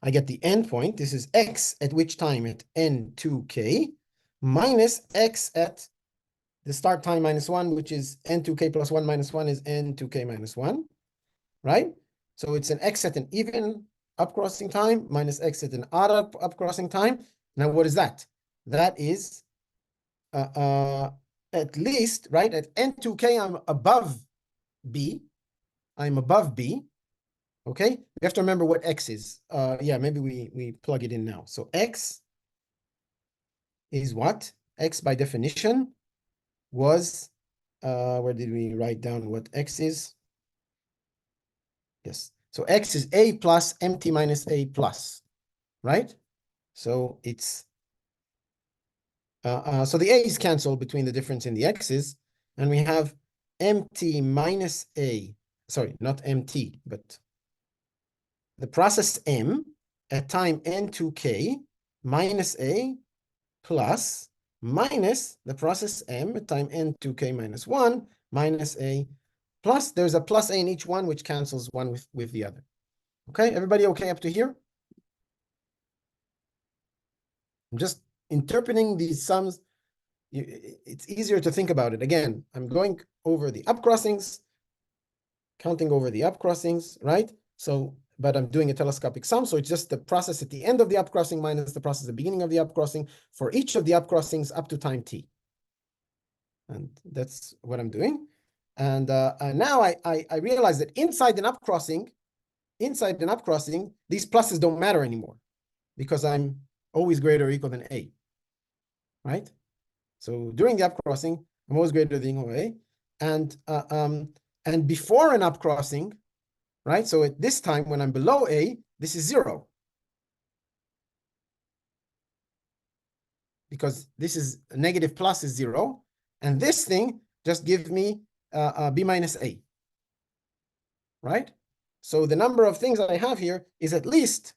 S1: I get the endpoint. This is x at which time at n2k minus x at the start time minus 1, which is n2k plus 1 minus 1 is n2k minus 1, right? So it's an x at an even upcrossing time minus x at an odd upcrossing time. Now, what is that? That is at least, right, at n2k, I'm above B. I'm above B. Okay, we have to remember what x is. Yeah, maybe we plug it in now. So x is what? X by definition was, where did we write down what x is? Yes, so x is a plus mt minus a plus, right? So it's, so the a's cancel between the difference in the x's, and we have mt minus a, sorry, not mt, but the process m at time n2k minus a plus minus the process m at time n2k minus 1 minus a plus, there's a plus a in each one, which cancels one with the other. Okay, everybody okay up to here? I'm just interpreting these sums. It's easier to think about it. Again, I'm going over the upcrossings, counting over the upcrossings, right? So, but I'm doing a telescopic sum, so it's just the process at the end of the upcrossing minus the process at the beginning of the upcrossing for each of the upcrossings up to time t. And that's what I'm doing. And now I realize that inside an upcrossing, these pluses don't matter anymore because I'm always greater or equal than a, right? So during the upcrossing, I'm always greater than equal to a. And before an upcrossing, right? So at this time when I'm below a, this is 0. Because this is a negative plus is 0. And this thing just gives me b minus a, right? So the number of things I have here is at least,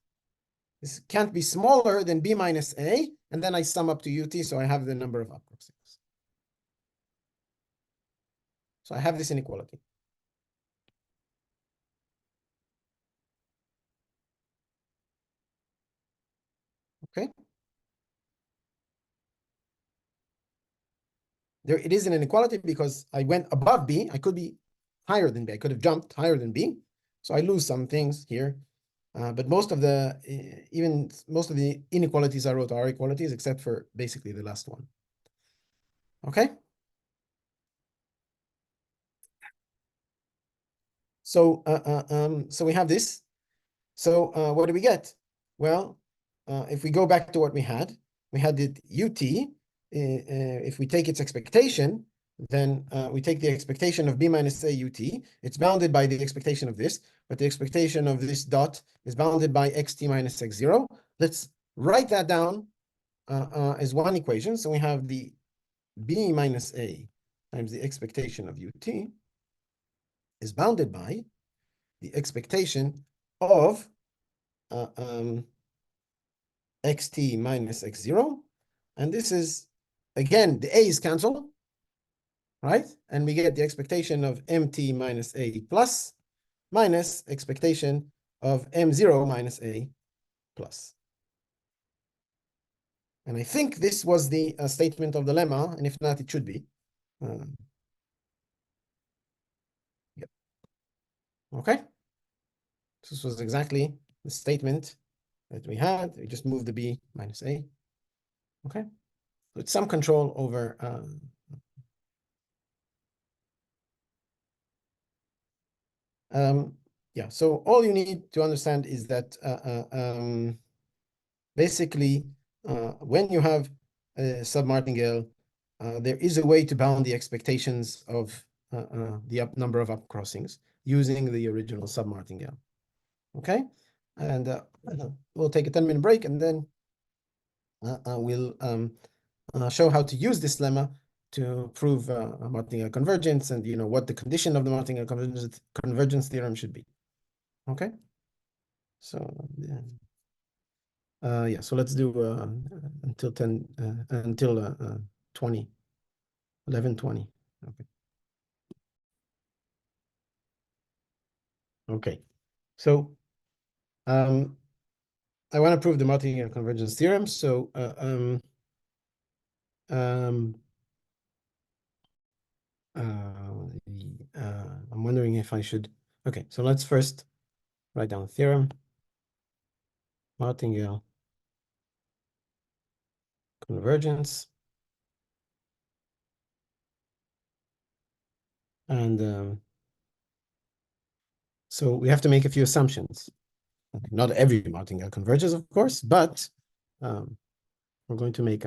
S1: this can't be smaller than b minus a, and then I sum up to ut, so I have the number of upcrossings. So I have this inequality. Okay. There it is an inequality because I went above b. I could be higher than b. I could have jumped higher than b. So I lose some things here. But most of the inequalities I wrote are equalities, except for basically the last one. Okay. So so we have this. So what do we get? Well, if we go back to what we had the ut. If we take its expectation, then we take the expectation of b minus a ut. It's bounded by the expectation of this, but the expectation of this dot is bounded by xt minus x0. Let's write that down as one equation. So we have the b minus a times the expectation of ut is bounded by the expectation of xt minus x0. And this is, again, the a is cancelled, right? And we get the expectation of mt minus a plus minus expectation of m0 minus a plus. And I think this was the statement of the lemma, and if not, it should be. Yeah. Okay. This was exactly the statement that we had. We just moved the b minus a. Okay. With some control over yeah, so all you need to understand is that basically when you have a submartingale, there is a way to bound the expectations of the number of upcrossings using the original submartingale. Okay, and we'll take a 10-minute break, and then we'll show how to use this lemma to prove martingale convergence, and what the condition of the martingale convergence theorem should be. Okay, so yeah, so let's do until 10 until 20 11:20. Okay. Okay, so I want to prove the martingale convergence theorem. So I'm wondering if I should. Okay, so let's first write down theorem. Martingale convergence. And so we have to make a few assumptions. Not every martingale converges, of course, but we're going to make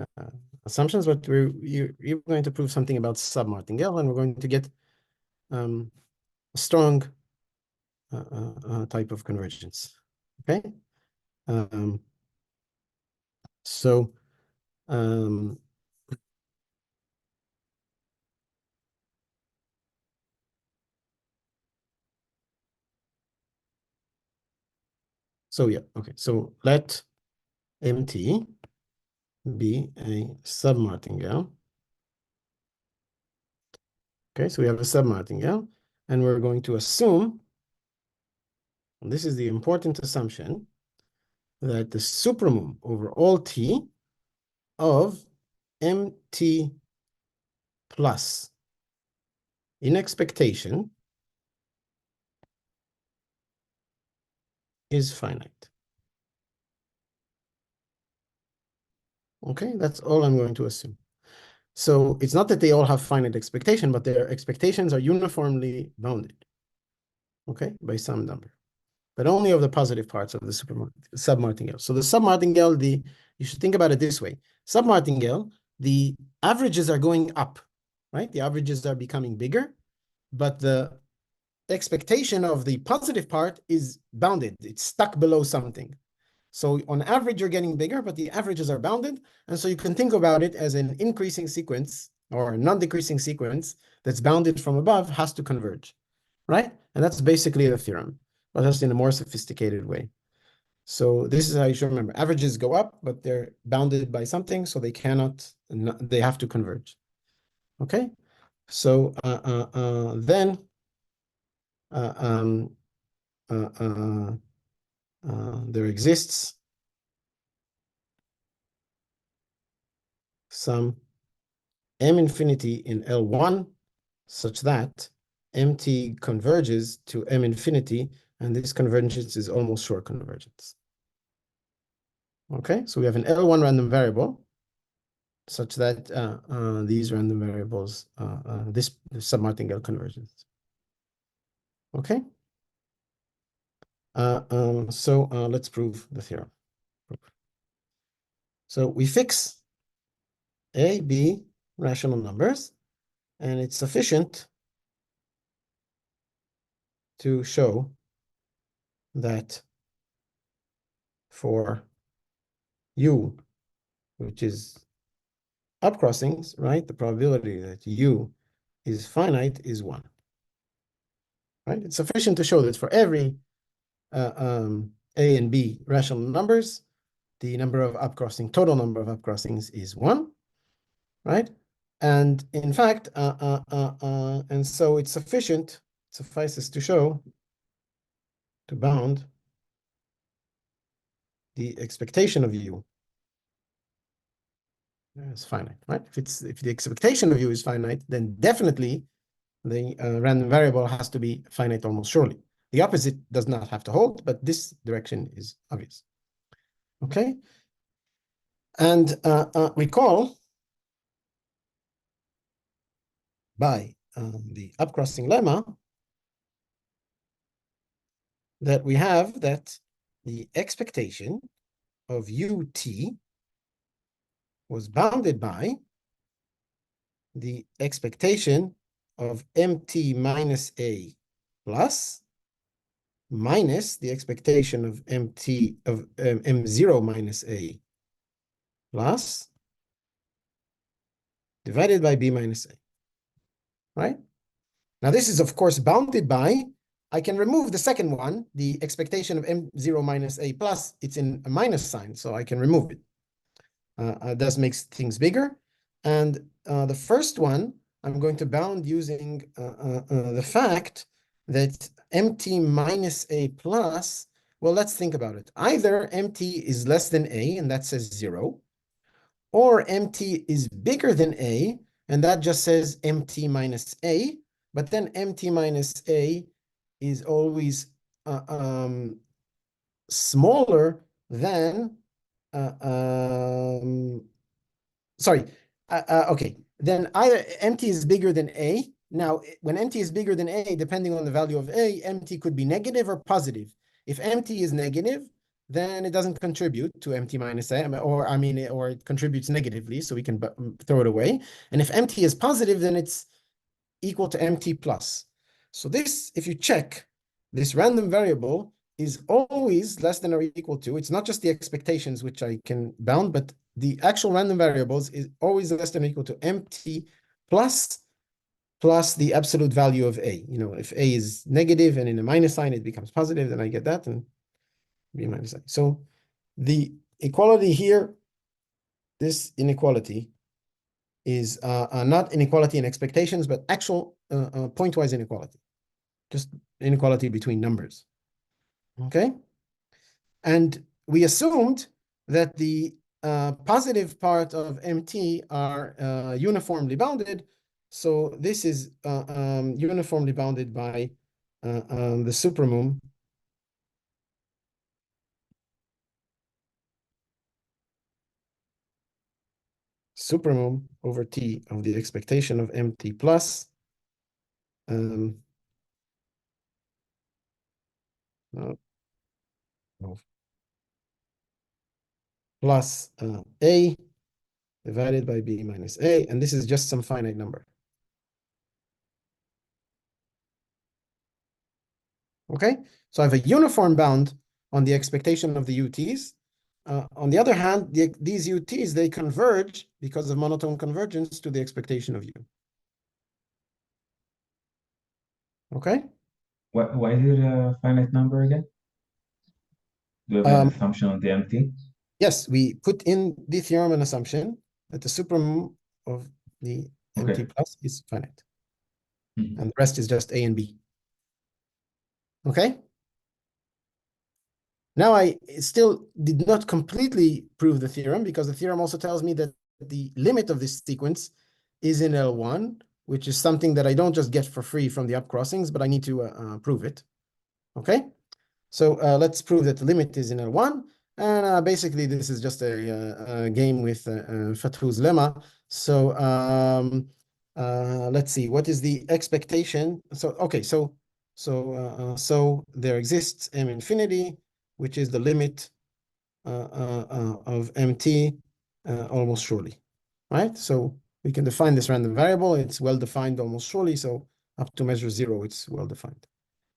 S1: assumptions, but you're going to prove something about submartingale, and we're going to get a strong type of convergence. Okay. So so yeah, okay. So let MT be a submartingale. Okay, so we have a submartingale, and we're going to assume, and this is the important assumption, that the supremum over all T of MT plus in expectation is finite. Okay, that's all I'm going to assume. So it's not that they all have finite expectation, but their expectations are uniformly bounded, okay, by some number, but only of the positive parts of the submartingale. So the submartingale, you should think about it this way. Submartingale, the averages are going up, right? The averages are becoming bigger, but the expectation of the positive part is bounded. It's stuck below something. So on average, you're getting bigger, but the averages are bounded. And so you can think about it as an increasing sequence or a non-decreasing sequence that's bounded from above has to converge, right? And that's basically the theorem, but just in a more sophisticated way. So this is how you should remember. Averages go up, but they're bounded by something, so they cannot, they have to converge. Okay? So then there exists some m infinity in L1 such that MT converges to m infinity, and this convergence is almost sure convergence. Okay, so we have an L1 random variable such that these random variables, this submartingale convergence. Okay, so let's prove the theorem. So we fix A, B rational numbers, and it's sufficient to show that for U, which is upcrossings, right? The probability that U is finite is 1. Right? It's sufficient to show that for every A and B rational numbers, the number of upcrossing, total number of upcrossings is 1, right? And in fact, and so it's suffices to show, to bound the expectation of U is finite, right? If the expectation of U is finite, then definitely the random variable has to be finite almost surely. The opposite does not have to hold, but this direction is obvious. Okay? And recall by the upcrossing lemma that we have that the expectation of ut was bounded by the expectation of mt minus a plus minus the expectation of mt of m0 minus a plus divided by b minus a, right? Now this is, of course, bounded by, I can remove the second one, the expectation of m0 minus a plus, it's in a minus sign, so I can remove it. That makes things bigger. And the first one, I'm going to bound using the fact that mt minus a plus, well, let's think about it. Either mt is less than a, and that says 0, or mt is bigger than a, and that just says mt minus a, but then mt minus a is always smaller than, okay, then either mt is bigger than a. Now, when mt is bigger than a, depending on the value of a, mt could be negative or positive. If mt is negative, then it doesn't contribute to mt minus a, or it contributes negatively, so we can throw it away. And if mt is positive, then it's equal to mt plus. So this, if you check, this random variable is always less than or equal to, it's not just the expectations which I can bound, but the actual random variables is always less than or equal to mt plus the absolute value of a. You know, if a is negative and in a minus sign, it becomes positive, then I get that, and b minus a. So the equality here, this inequality is not inequality in expectations, but actual pointwise inequality, just inequality between numbers. Okay? And we assumed that the positive part of MT are uniformly bounded. So this is uniformly bounded by the supermum over T of the expectation of MT plus plus A divided by B minus A, and this is just some finite number. Okay, so I have a uniform bound on the expectation of the UTs. On the other hand, these UTs, they converge because of monotone convergence to the expectation of U. Okay?
S3: Why is it a finite number again? Do we have an assumption on the MT?
S1: Yes, we put in the theorem an assumption that the supermum of the MT plus is finite. And the rest is just A and B. Okay? Now I still did not completely prove the theorem because the theorem also tells me that the limit of this sequence is in L1, which is something that I don't just get for free from the upcrossings, but I need to prove it. Okay? So let's prove that the limit is in L1. And basically, this is just a game with Fatou's lemma. So let's see, what is the expectation? So, okay, so there exists M infinity, which is the limit of MT almost surely, right? So we can define this random variable. It's well-defined almost surely. So up to measure 0, it's well-defined,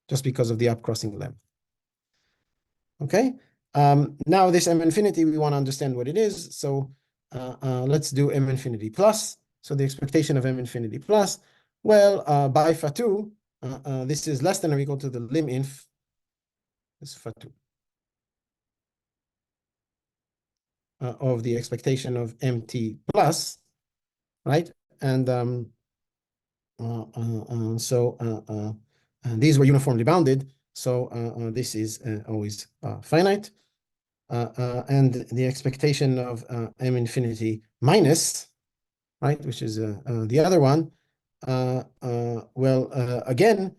S1: just because of the upcrossing lemma. Okay, now this M infinity, we want to understand what it is. So let's do M infinity plus. So the expectation of M infinity plus, well, by Fatou, this is less than or equal to the lim inf, this Fatou, of the expectation of MT plus, right? And these were uniformly bounded. So this is always finite. And the expectation of M infinity minus, right, which is the other one, again,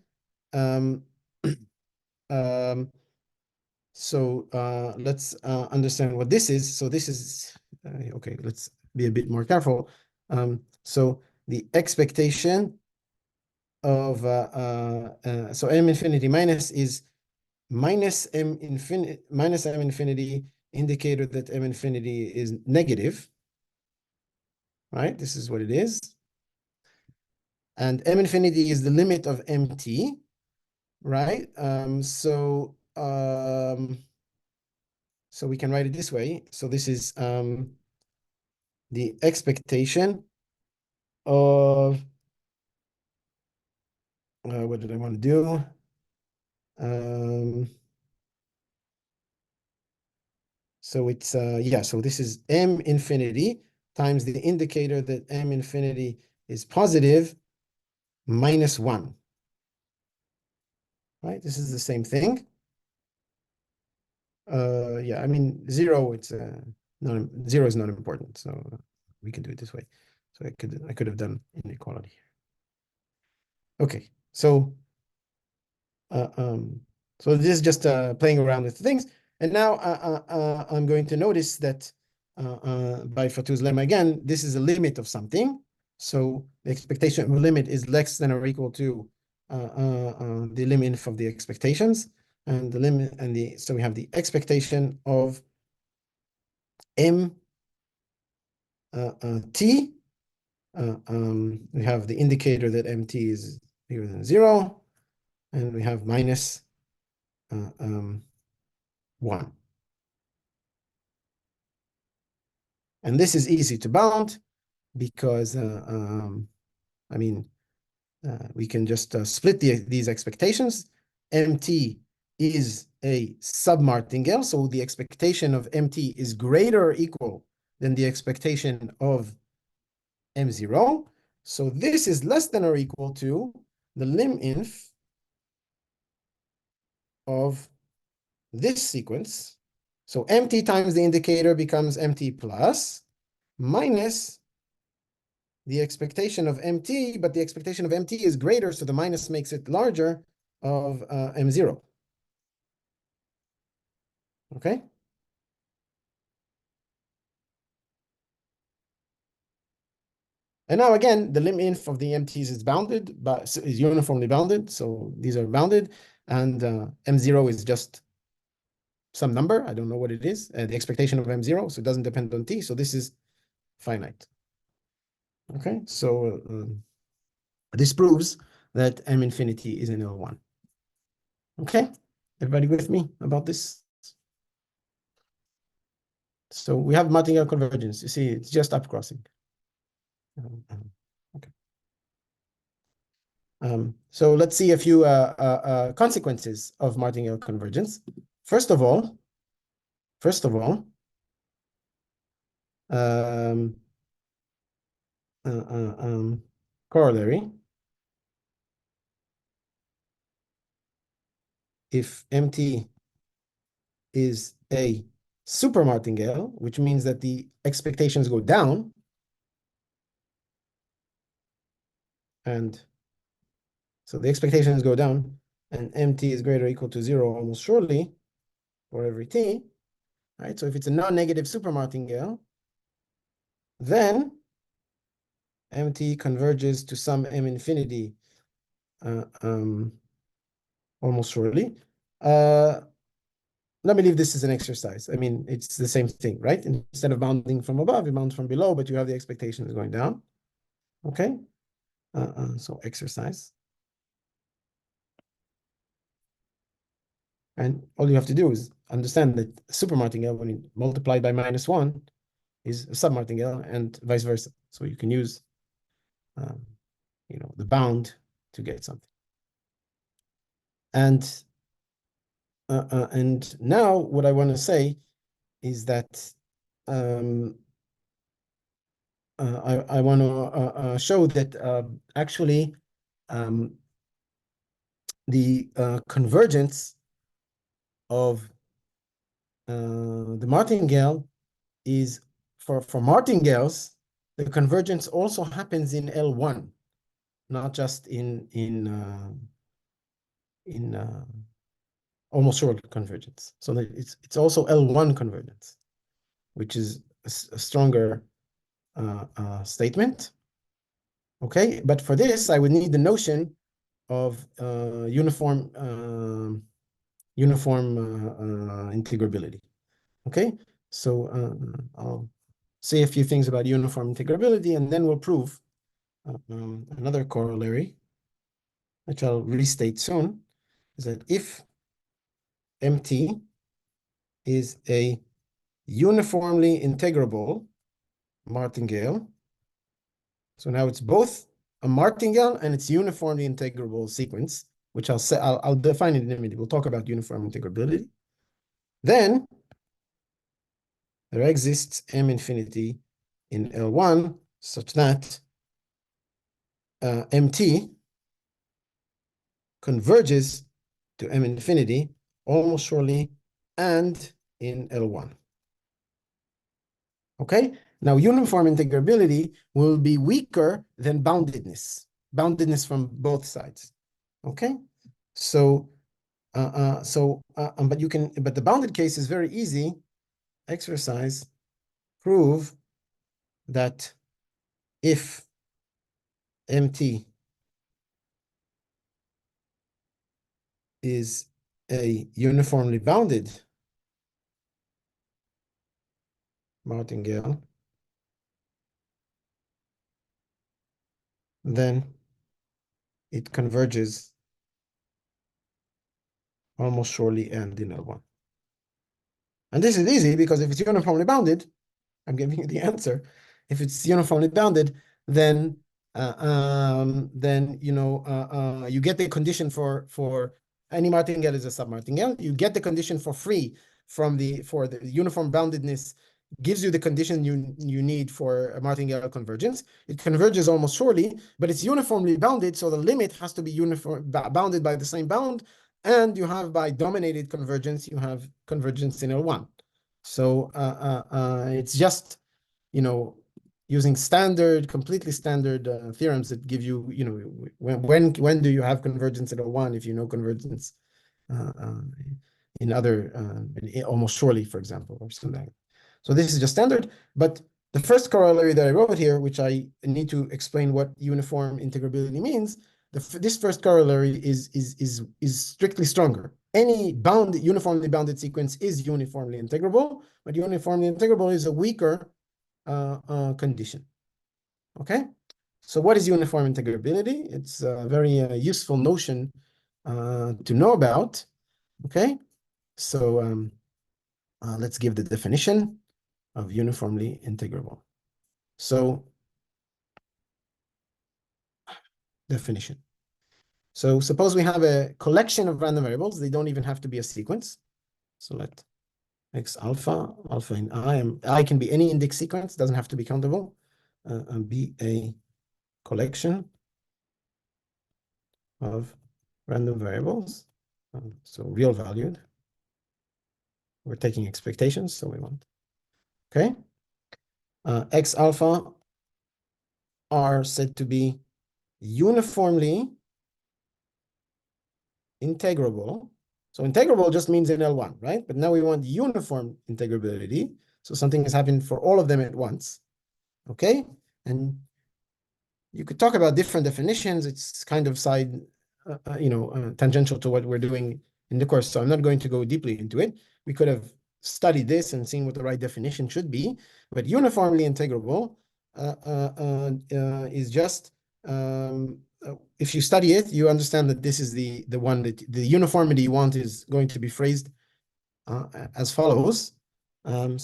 S1: so let's understand what this is. So this is, okay, let's be a bit more careful. So the expectation of, so M infinity minus is minus M infinity, indicator that M infinity is negative, right? This is what it is. And M infinity is the limit of MT, right? So we can write it this way. So this is the expectation of, what did I want to do? So it's, yeah, so this is M infinity times the indicator that M infinity is positive minus 1. Right? This is the same thing. Yeah, I mean, 0, it's not, 0 is not important. So we can do it this way. So I could have done inequality. Okay, so this is just playing around with things. And now I'm going to notice that by Fatou's lemma again, this is a limit of something. So the expectation of a limit is less than or equal to the lim inf of the expectations, and the limit, and so we have the expectation of M T. We have the indicator that MT is bigger than 0, and we have minus 1. And this is easy to bound because, I mean, we can just split these expectations. MT is a submartingale, so the expectation of MT is greater or equal than the expectation of M0. So this is less than or equal to the lim inf of this sequence. So MT times the indicator becomes MT plus minus the expectation of MT, but the expectation of MT is greater, so the minus makes it larger of M0. Okay? And now again, the lim-inf of the MTs is bounded, but is uniformly bounded, so these are bounded, and M0 is just some number, I don't know what it is, the expectation of M0, so it doesn't depend on T, so this is finite. Okay, so this proves that M infinity is in L1. Okay, everybody with me about this? So we have martingale convergence. You see, it's just upcrossing. Okay. So let's see a few consequences of martingale convergence. First of all, corollary. If MT is a super martingale, which means that the expectations go down, and so the expectations go down, and MT is greater or equal to 0 almost surely for every T, right? So if it's a non-negative super martingale, then MT converges to some M infinity almost surely. Let me leave this as an exercise. I mean, it's the same thing, right? Instead of bounding from above, you bound from below, but you have the expectations going down. Okay? So exercise. And all you have to do is understand that super martingale, when you multiply by -1, is a submartingale, and vice versa. So you can use, the bound to get something. And now what I want to say is that I want to show that actually the convergence of the martingale is for martingales, the convergence also happens in L1, not just in almost sure convergence. So that it's also L1 convergence, which is a stronger statement. Okay, but for this, I would need the notion of uniform integrability. Okay, so I'll say a few things about uniform integrability, and then we'll prove another corollary, which I'll restate soon, is that if MT is a uniformly integrable martingale, so now it's both a martingale and it's uniformly integrable sequence, which I'll define it in a minute. We'll talk about uniform integrability. Then there exists M infinity in L1 such that MT converges to M infinity almost surely and in L1. Okay? Now, uniform integrability will be weaker than boundedness from both sides. Okay? So, but the bounded case is very easy. Exercise, prove that if MT is a uniformly bounded martingale, then it converges almost surely and in L1. And this is easy because if it's uniformly bounded, I'm giving you the answer. If it's uniformly bounded, then you get the condition for any martingale is a submartingale. You get the condition for free for the uniform boundedness gives you the condition you need for a martingale convergence. It converges almost surely, but it's uniformly bounded, so the limit has to be bounded by the same bound, and you have by dominated convergence, you have convergence in L1. So it's just, using completely standard theorems that give you, when do you have convergence at O1 if you know convergence in other, almost surely, for example, or something like that. So this is just standard, but the first corollary that I wrote here, which I need to explain what uniform integrability means, this first corollary is strictly stronger. Any uniformly bounded sequence is uniformly integrable, but uniformly integrable is a weaker condition. Okay, so what is uniform integrability? It's a very useful notion to know about. Okay, so let's give the definition of uniformly integrable. So definition. So suppose we have a collection of random variables. They don't even have to be a sequence. So let X alpha in I can be any index sequence, doesn't have to be countable, and be a collection of random variables. So real valued. We're taking expectations, so we want. Okay. X alpha are said to be uniformly integrable. So integrable just means in L1, right? But now we want uniform integrability. So something has happened for all of them at once. Okay. And you could talk about different definitions. It's kind of tangential to what we're doing in the course. So I'm not going to go deeply into it. We could have studied this and seen what the right definition should be. But uniformly integrable is just, if you study it, you understand that this is the one that the uniformity you want is going to be phrased as follows. When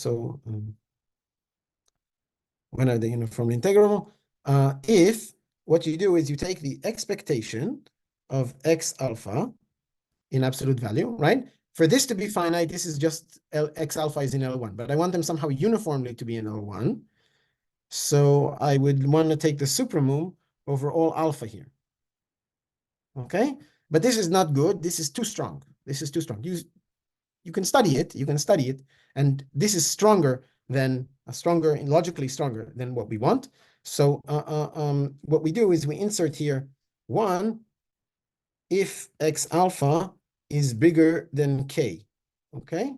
S1: are they uniformly integrable? If what you do is you take the expectation of X alpha in absolute value, right? For this to be finite, this is just X alpha is in L1, but I want them somehow uniformly to be in L1. So I would want to take the supremum over all alpha here. Okay? But this is not good. This is too strong. This is too strong. You can study it. You can study it. And this is logically stronger than what we want. So what we do is we insert here 1 if X alpha is bigger than K. Okay?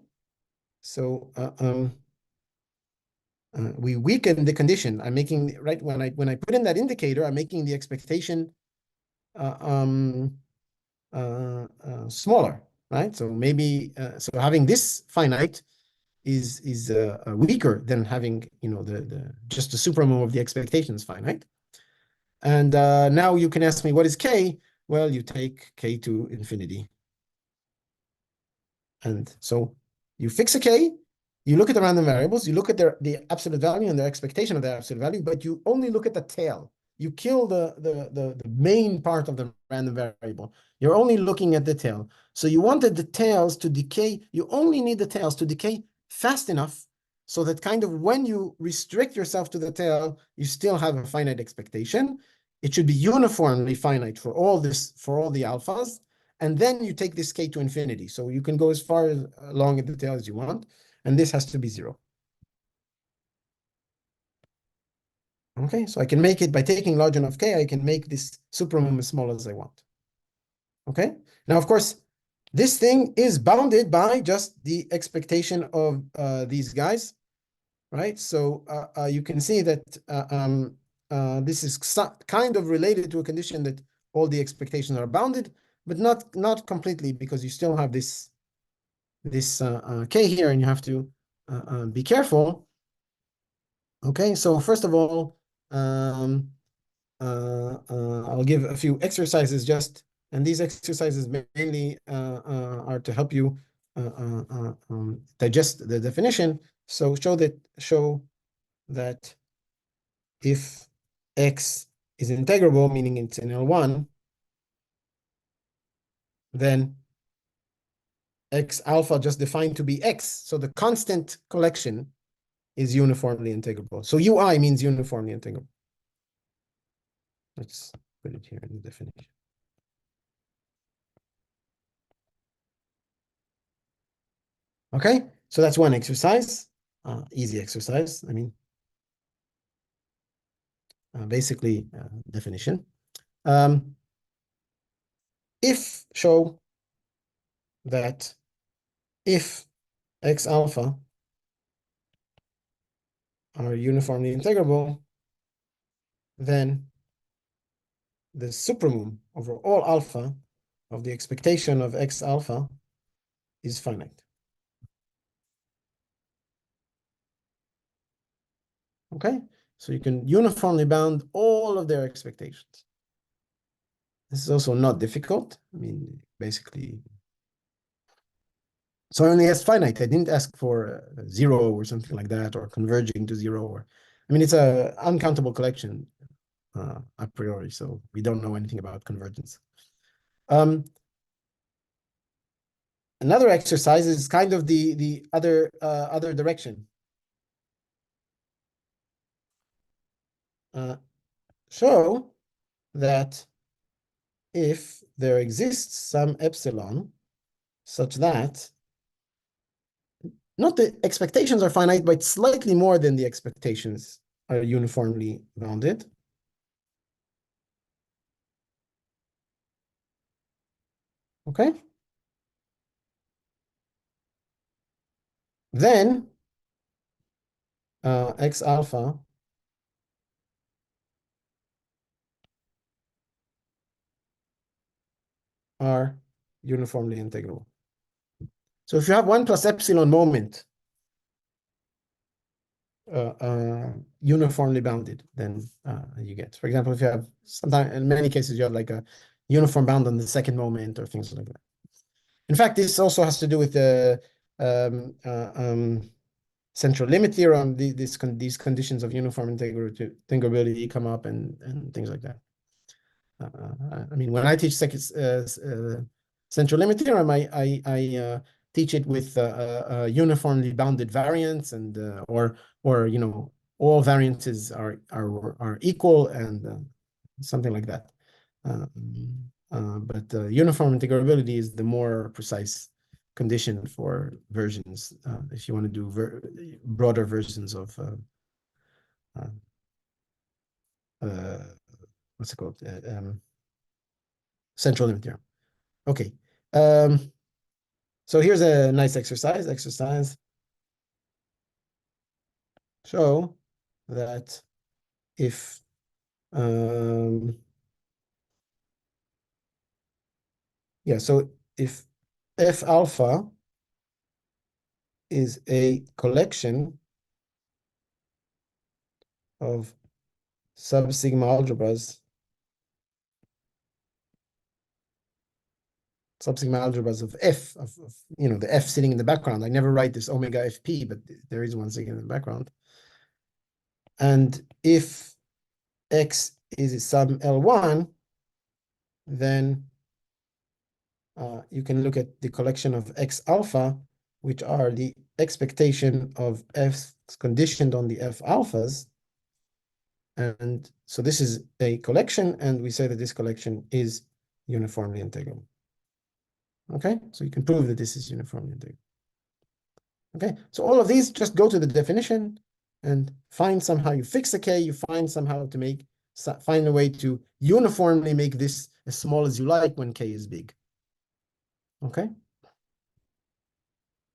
S1: So we weaken the condition. I'm making, right, when I put in that indicator, I'm making the expectation smaller, right? So maybe, so having this finite is weaker than having, just the supremum of the expectations finite. And now you can ask me, what is K? Well, you take K to infinity. And so you fix a K, you look at the random variables, you look at the absolute value and their expectation of their absolute value, but you only look at the tail. You kill the main part of the random variable. You're only looking at the tail. So you wanted the tails to decay. You only need the tails to decay fast enough so that kind of when you restrict yourself to the tail, you still have a finite expectation. It should be uniformly finite for all the alphas. And then you take this K to infinity. So you can go as far along in the tail as you want. And this has to be 0. Okay, so I can make it by taking large enough K, I can make this supremum as small as I want. Okay, now, of course, this thing is bounded by just the expectation of these guys, right? So you can see that this is kind of related to a condition that all the expectations are bounded, but not completely, because you still have this K here, and you have to be careful. Okay, so first of all, I'll give a few exercises and these exercises mainly are to help you digest the definition. So show that if X is integrable, meaning it's in L1, then X alpha just defined to be X. So the constant collection is uniformly integrable. So UI means uniformly integrable. Let's put it here in the definition. Okay, So that's one exercise, easy exercise. I mean, basically definition. If show that if x alpha are uniformly integrable, then the supremum over all alpha of the expectation of x alpha is finite. Okay, so you can uniformly bound all of their expectations. This is also not difficult. I mean, basically, so I only asked finite. I didn't ask for zero or something like that, or converging to zero. Or, I mean, it's a uncountable collection a priori, so we don't know anything about convergence. Another exercise is kind of the other direction. Show that if there exists some epsilon such that not the expectations are finite, but slightly more than the expectations are uniformly bounded. Okay. Then x alpha are uniformly integrable. So if you have 1 plus epsilon moment uniformly bounded, then you get, for example, if you have sometimes in many cases you have like a uniform bound on the second moment or things like that. In fact, this also has to do with the central limit theorem. These conditions of uniform integrability come up and things like that. I mean, when I teach central limit theorem, I teach it with uniformly bounded variance and or you know all variances are equal and something like that. But uniform integrability is the more precise condition for versions. If you want to do broader versions of what's it called? Central limit theorem. Okay. So here's a nice exercise. Show that if so if F alpha is a collection of sub-sigma algebras of F, of you know, the F sitting in the background. I never write this omega FP, but there is one sitting in the background. And if X is some L1, then you can look at the collection of X alpha, which are the expectation of F conditioned on the F alphas. And so this is a collection, and we say that this collection is uniformly integrable. Okay, so you can prove that this is uniformly integrable. Okay, so all of these, just go to the definition and find somehow, you fix the K, you find somehow to find a way to uniformly make this as small as you like when K is big. Okay?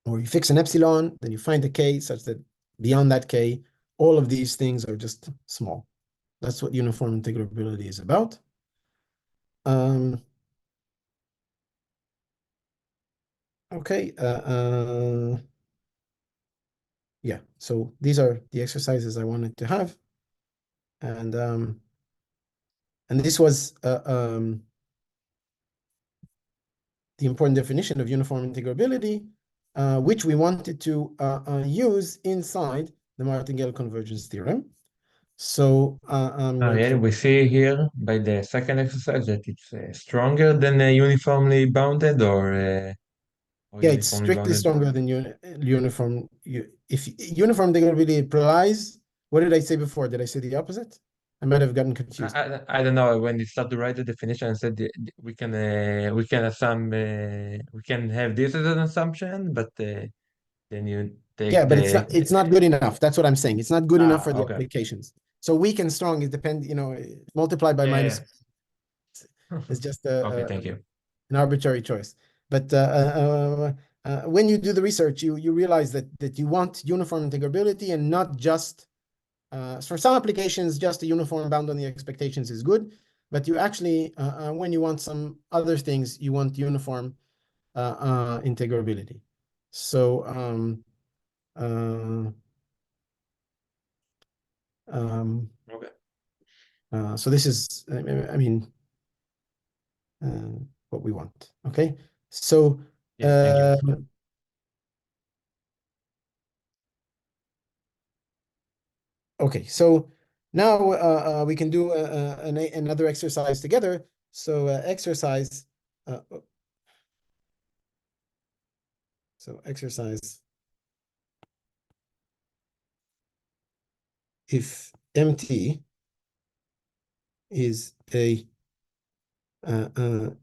S1: Or you fix an epsilon, then you find a K such that beyond that K, all of these things are just small. That's what uniform integrability is about. Okay. Yeah, so these are the exercises I wanted to have. And this was the important definition of uniform integrability, which we wanted to use inside the martingale convergence theorem. So
S2: Yeah, we see here by the second exercise that it's stronger than uniformly bounded, or
S1: yeah, it's
S2: uniformly
S1: strictly
S2: bounded.
S1: stronger than uniform. If uniform integrability implies, what did I say before? Did I say the opposite? I might have gotten confused.
S2: I don't know, when you start to write the definition and said we can assume we can have this as an assumption, but the then you take
S1: Yeah, but
S2: the
S1: it's not good enough. That's what I'm saying. It's not good enough for the
S2: okay.
S1: applications. So weak and strong, it depends, multiplied by
S2: Yeah,
S1: minus.
S2: yeah.
S1: It's just
S2: Okay, thank you.
S1: an arbitrary choice. But when you do the research, you realize that you want uniform integrability and not just for some applications, just a uniform bound on the expectations is good. But you actually, when you want some other things, you want uniform integrability. So
S2: Okay.
S1: so this is, I mean, what we want. Okay, so
S2: Yeah, thank you.
S1: okay, so now we can do another exercise together. So exercise. So exercise. If MT is a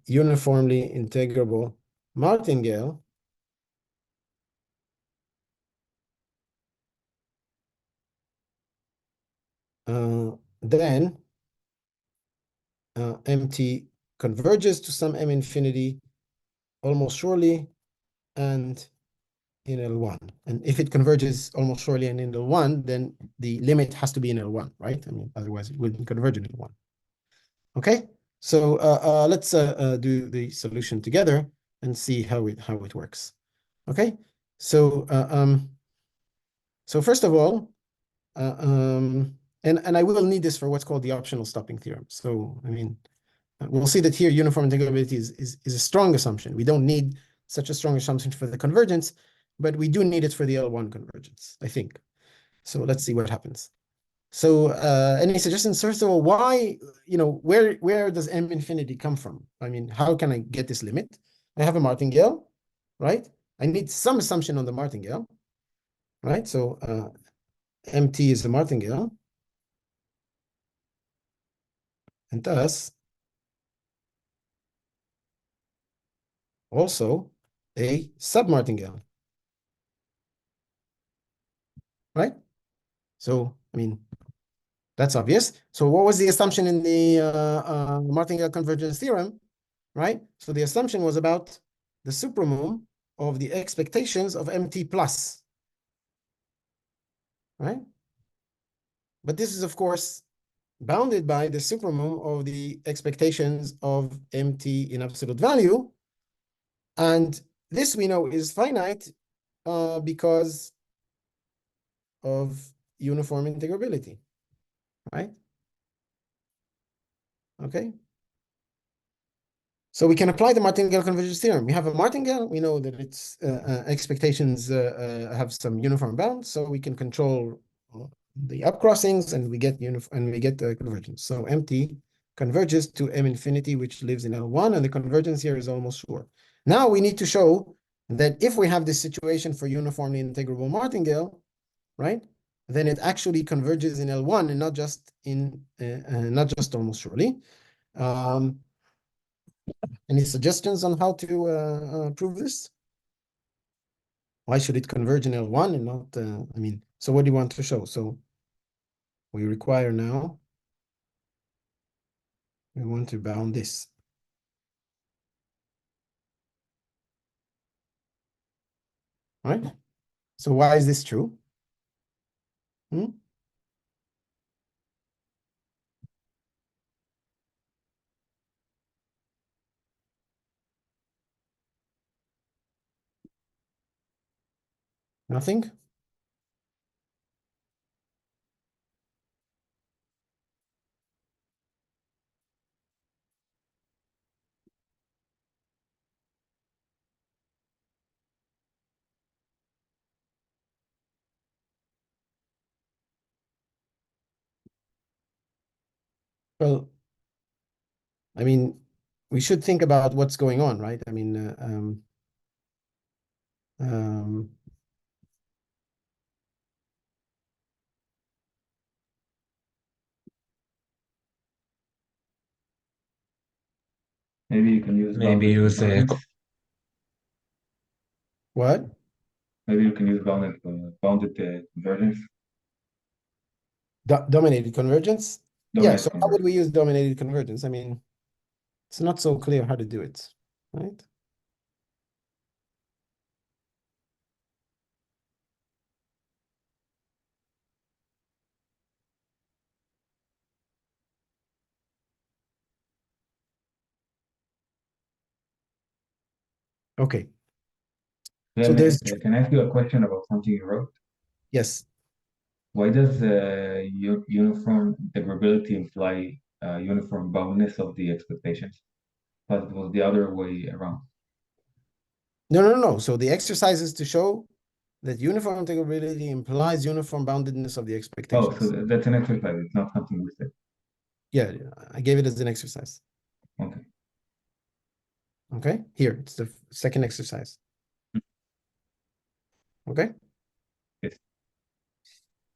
S1: uniformly integrable martingale, then MT converges to some M infinity almost surely and in L1. And if it converges almost surely and in L1, then the limit has to be in L1, right? I mean, otherwise it wouldn't converge in L1. Okay, so let's do the solution together and see how it works. Okay, so so first of all, and I will need this for what's called the optional stopping theorem. So I mean, we'll see that here uniform integrability is a strong assumption. We don't need such a strong assumption for the convergence, but we do need it for the L1 convergence, I think. So let's see what happens. So any suggestions? First of all, why, where does M infinity come from? I mean, how can I get this limit? I have a martingale, right? I need some assumption on the martingale, right? So MT is the martingale, and thus also a submartingale, right? So, I mean, that's obvious. So what was the assumption in the martingale convergence theorem, right? So the assumption was about the supremum of the expectations of MT plus, right? But this is, of course, bounded by the supremum of the expectations of MT in absolute value. And this we know is finite because of uniform integrability, right? Okay. So we can apply the martingale convergence theorem. We have a martingale. We know that its expectations have some uniform bounds, so we can control the upcrossings, and we get the convergence. So MT converges to M infinity, which lives in L1, and the convergence here is almost sure. Now we need to show that if we have this situation for uniformly integrable martingale, right, then it actually converges in L1 and not just almost surely. Any suggestions on how to prove this? Why should it converge in L1 and not, I mean, so what do you want to show? So we require now, we want to bound this. Right? So why is this true? Hmm? Nothing? Well, I mean, we should think about what's going on, right? I mean, um,
S3: Maybe you can use
S2: Maybe
S3: boundary
S2: use
S3: convergence.
S1: what?
S3: Maybe you can use bounded convergence.
S1: Dominated convergence? Yeah,
S3: Dominated
S1: so how would we
S3: convergence.
S1: use dominated convergence? I mean, it's not so clear how to do it, right? Okay, so there's,
S3: Can I ask you a question about something you wrote?
S1: yes.
S3: Why does uniform integrability imply uniform boundness of the expectations? But it was the other way around.
S1: No. So the exercise is to show that uniform integrability implies uniform boundedness of the
S3: Oh,
S1: expectations.
S3: so that's an exercise. It's not something we said.
S1: Yeah, I gave it as an exercise.
S3: Okay.
S1: Okay, here, it's the second exercise. Okay.
S3: Yes.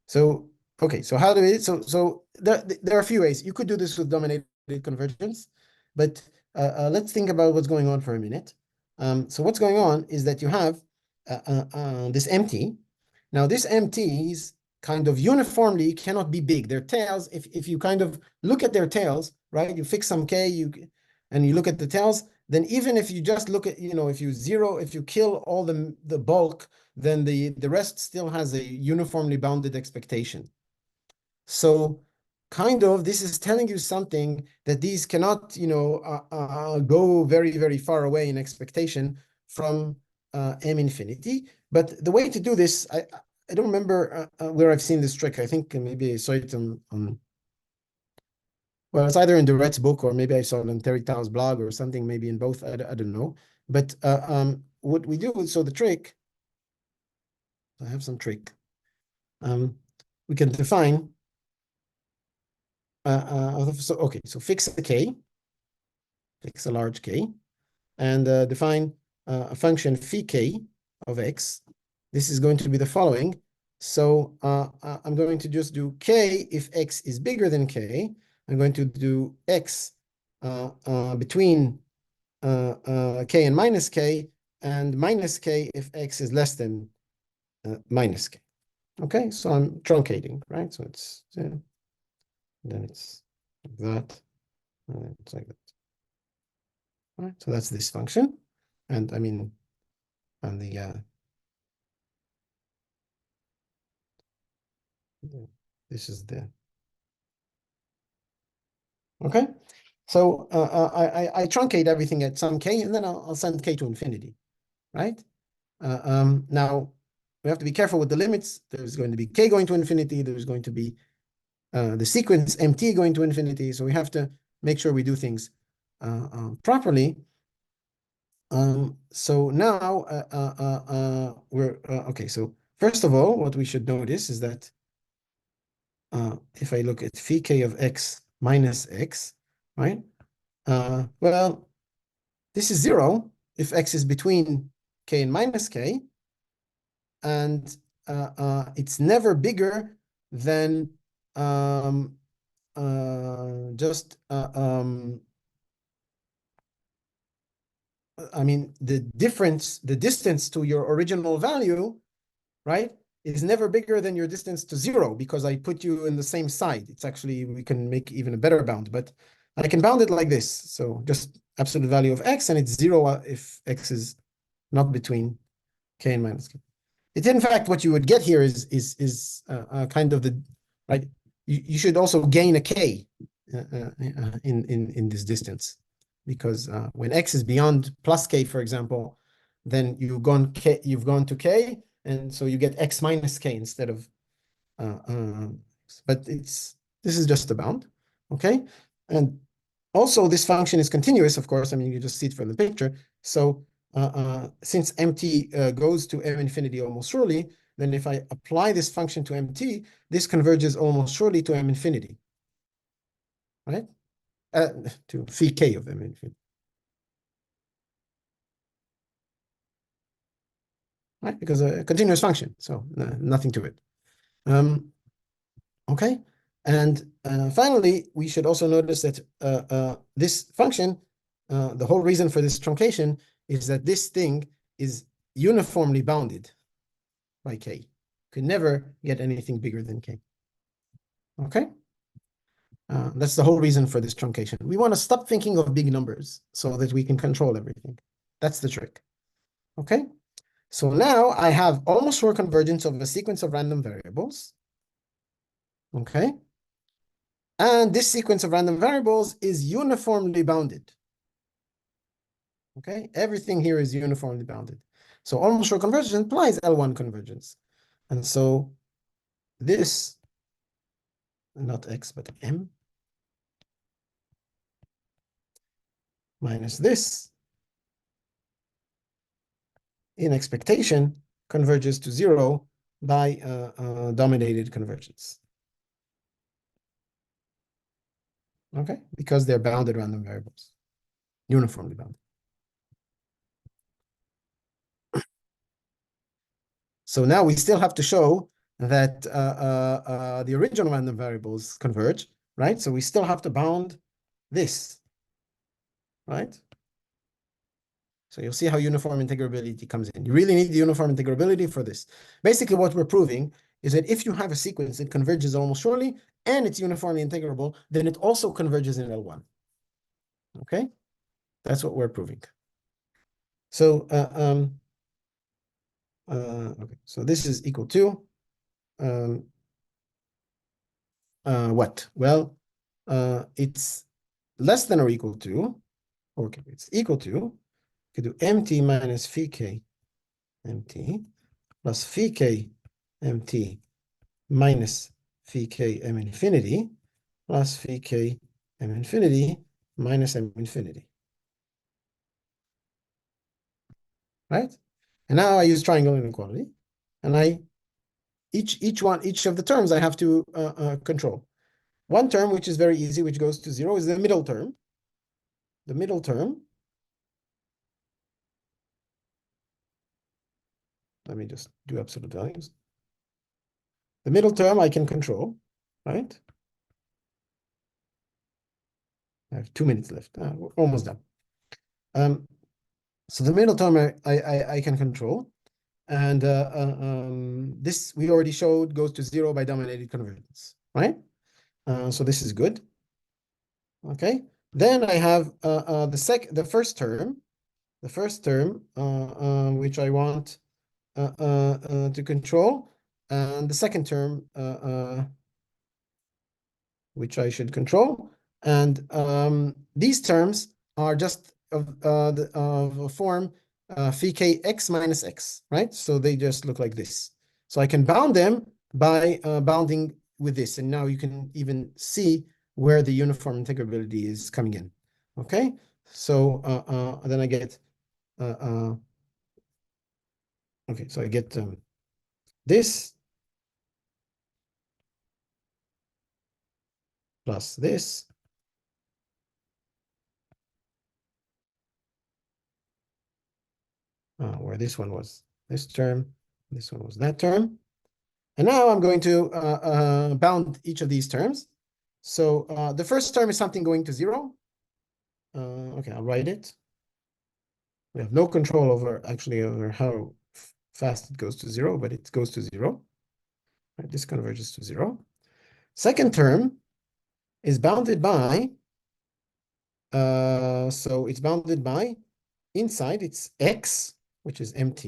S1: So, okay, so how do we, so there are a few ways. You could do this with dominated convergence, but let's think about what's going on for a minute. So what's going on is that you have this empty. Now this empties kind of uniformly cannot be big. Their tails, if you kind of look at their tails, right? You fix some k, and you look at the tails, then even if you just look at, if you kill all the bulk, then the rest still has a uniformly bounded expectation. So kind of this is telling you something that these cannot, go very, very far away in expectation from M infinity. But the way to do this, I don't remember where I've seen this trick. I think maybe I saw it on well, it's either in Duret's book or maybe I saw it on Terry Tao's blog or something, maybe in both. I don't know. But what we do, so the trick, I have some trick. We can define, so fix a k, fix a large k, and define a function phi k of x. This is going to be the following. So I'm going to just do k if x is bigger than k. I'm going to do x between k and minus k, and minus k if x is less than minus k. Okay, so I'm truncating, right? So it's then it's like that, and it's like that. All right, so that's this function, and I mean, on the this is the okay. So I truncate everything at some k, and then I'll send k to infinity, right? Now we have to be careful with the limits. There's going to be k going to infinity. There's going to be the sequence mt going to infinity. So we have to make sure we do things properly. So now we're okay. So first of all, what we should notice is that if I look at phi k of x minus x, right? Well, this is 0 if x is between k and minus k, and it's never bigger than just I mean, the distance to your original value, right, is never bigger than your distance to 0 because I put you in the same side. It's actually, we can make even a better bound, but I can bound it like this. So just absolute value of x, and it's 0 if x is not between k and minus k. It's in fact what you would get here is kind of the right. You should also gain a k in this distance, because when x is beyond plus k, for example, then you've gone to k, and so you get x minus k instead of but this is just a bound, okay? And also this function is continuous, of course. I mean, you just see it from the picture. So since mt goes to m infinity almost surely, then if I apply this function to mt, this converges almost surely to m infinity, right? To phi k of m infinity. Right? Because a continuous function, so nothing to it. Okay, and finally, we should also notice that this function, the whole reason for this truncation is that this thing is uniformly bounded. by k. Could never get anything bigger than k. Okay? That's the whole reason for this truncation. We want to stop thinking of big numbers so that we can control everything. That's the trick. Okay? So now I have almost sure convergence of a sequence of random variables. Okay? And this sequence of random variables is uniformly bounded. Okay? Everything here is uniformly bounded. So almost sure convergence implies L1 convergence. And so this, not x, but m, minus this in expectation converges to 0 by dominated convergence. Okay? Because they're bounded random variables, uniformly bounded. So now we still have to show that the original random variables converge, right? So we still have to bound this, right? So you'll see how uniform integrability comes in. You really need the uniform integrability for this. Basically, what we're proving is that if you have a sequence that converges almost surely and it's uniformly integrable, then it also converges in L1. Okay? That's what we're proving. So, okay, so this is equal to what? Well, it's less than or equal to, okay, it's equal to, you can do mt minus phi k mt plus phi k mt minus phi k m infinity plus phi k m infinity minus m infinity. Right? And now I use triangle inequality, and each of the terms I have to control. One term, which is very easy, which goes to 0, is the middle term. The middle term, let me just do absolute values. The middle term I can control, right? I have 2 minutes left. We're almost done. So the middle term I can control. And this we already showed goes to 0 by dominated convergence, right? So this is good. Okay. Then I have the first term, which I want to control, and the second term, which I should control. And these terms are just of a form phi k x minus x, right? So they just look like this. So I can bound them by bounding with this. And now you can even see where the uniform integrability is coming in. Okay? So then I get, okay, so I get this plus this. Where this one was this term, this one was that term. And now I'm going to bound each of these terms. So the first term is something going to 0. Okay, I'll write it. We have no control over how fast it goes to 0, but it goes to 0. Right, this converges to 0. Second term is bounded by, so it's bounded by, inside it's x, which is mt,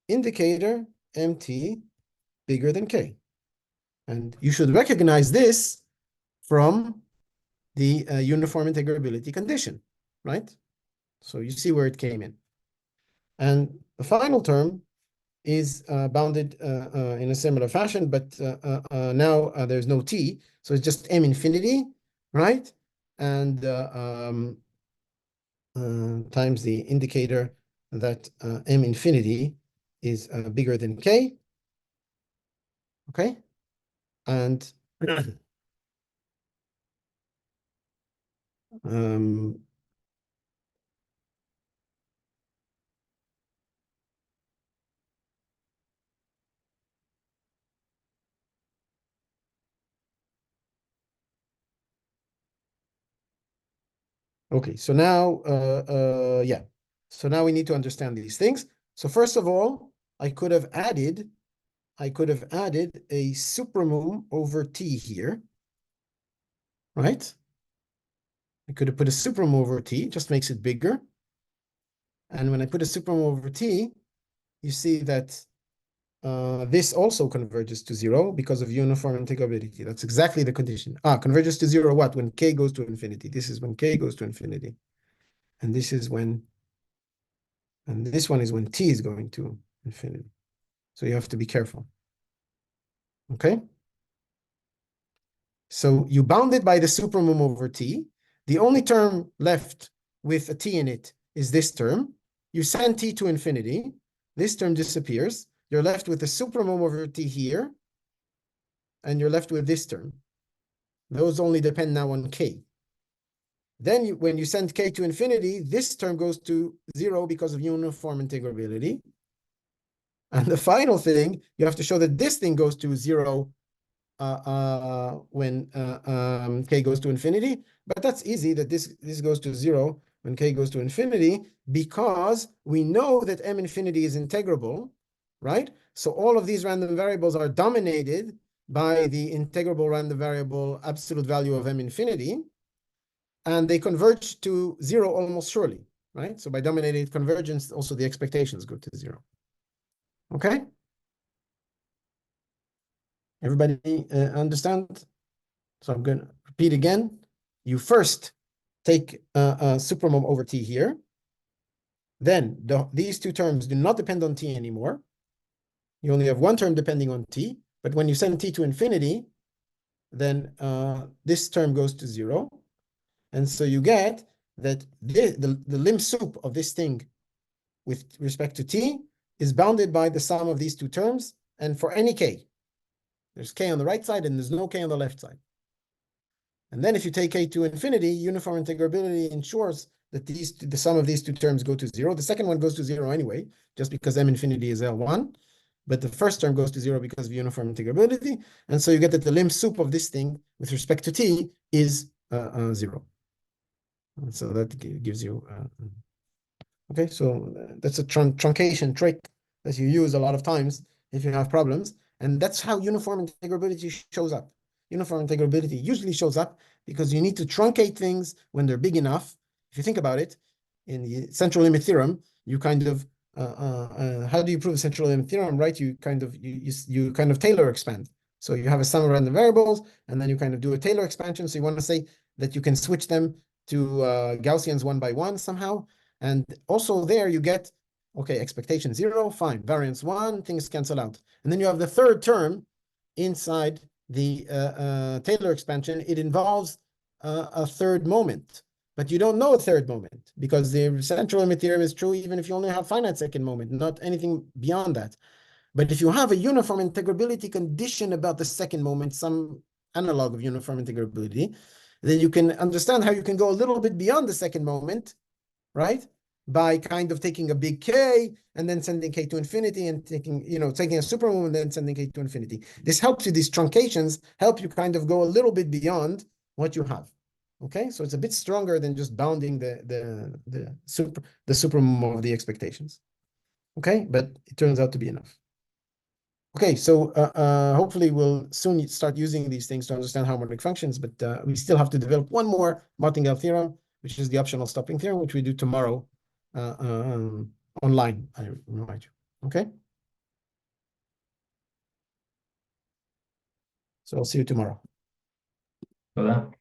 S1: indicator mt bigger than k. And you should recognize this from the uniform integrability condition, right? So you see where it came in. And the final term is bounded in a similar fashion, but now there's no t, so it's just m infinity, right? And times the indicator that m infinity is bigger than k, okay? And okay, so now, yeah. So now we need to understand these things. So first of all, I could have added a supremum over T here, right? I could have put a supremum over T, just makes it bigger. And when I put a supremum over T, you see that this also converges to 0 because of uniform integrability. That's exactly the condition. Converges to 0 what? When k goes to infinity. This is when k goes to infinity. And this is when, and this one is when t is going to infinity. So you have to be careful. Okay? So you bound it by the supremum over t. The only term left with a t in it is this term. You send t to infinity. This term disappears. You're left with the supremum over t here. And you're left with this term. Those only depend now on k. Then when you send k to infinity, this term goes to 0 because of uniform integrability. And the final thing, you have to show that this thing goes to 0 when k goes to infinity. But that's easy, that this goes to 0 when k goes to infinity, because we know that m infinity is integrable, right? So all of these random variables are dominated by the integrable random variable absolute value of m infinity, and they converge to 0 almost surely, right? So by dominated convergence, also the expectations go to 0. Okay? Everybody understand? So I'm going to repeat again. You first take supremum over t here. Then these two terms do not depend on t anymore. You only have one term depending on t. But when you send t to infinity, then this term goes to 0. And so you get that the lim sup of this thing with respect to t is bounded by the sum of these two terms. And for any k, there's k on the right side and there's no k on the left side. And then if you take k to infinity, uniform integrability ensures that the sum of these two terms go to 0. The second one goes to 0 anyway, just because m infinity is L1. But the first term goes to 0 because of uniform integrability. And so you get that the lim sup of this thing with respect to t is 0. And so that gives you... okay, so that's a truncation trick that you use a lot of times if you have problems. And that's how uniform integrability shows up. Uniform integrability usually shows up because you need to truncate things when they're big enough. If you think about it, in the central limit theorem, you kind of, how do you prove the central limit theorem, right? You kind of Taylor expand. So you have a sum of random variables, and then you kind of do a Taylor expansion. So you want to say that you can switch them to Gaussians one by one somehow. And also there you get, okay, expectation 0, fine. Variance 1, things cancel out. And then you have the third term inside the Taylor expansion. It involves a third moment. But you don't know a third moment because the central limit theorem is true even if you only have finite second moment, not anything beyond that. But if you have a uniform integrability condition about the second moment, some analog of uniform integrability, then you can understand how you can go a little bit beyond the second moment, right? By kind of taking a big k and then sending k to infinity and taking a supremum and then sending k to infinity. This helps you, these truncations help you kind of go a little bit beyond what you have. Okay, so it's a bit stronger than just bounding the supremum of the expectations. Okay, but it turns out to be enough. Okay, so hopefully we'll soon start using these things to understand harmonic functions, but we still have to develop one more martingale theorem, which is the optional stopping theorem, which we do tomorrow online, I remind you. Okay? So I'll see you tomorrow.
S3: Hola.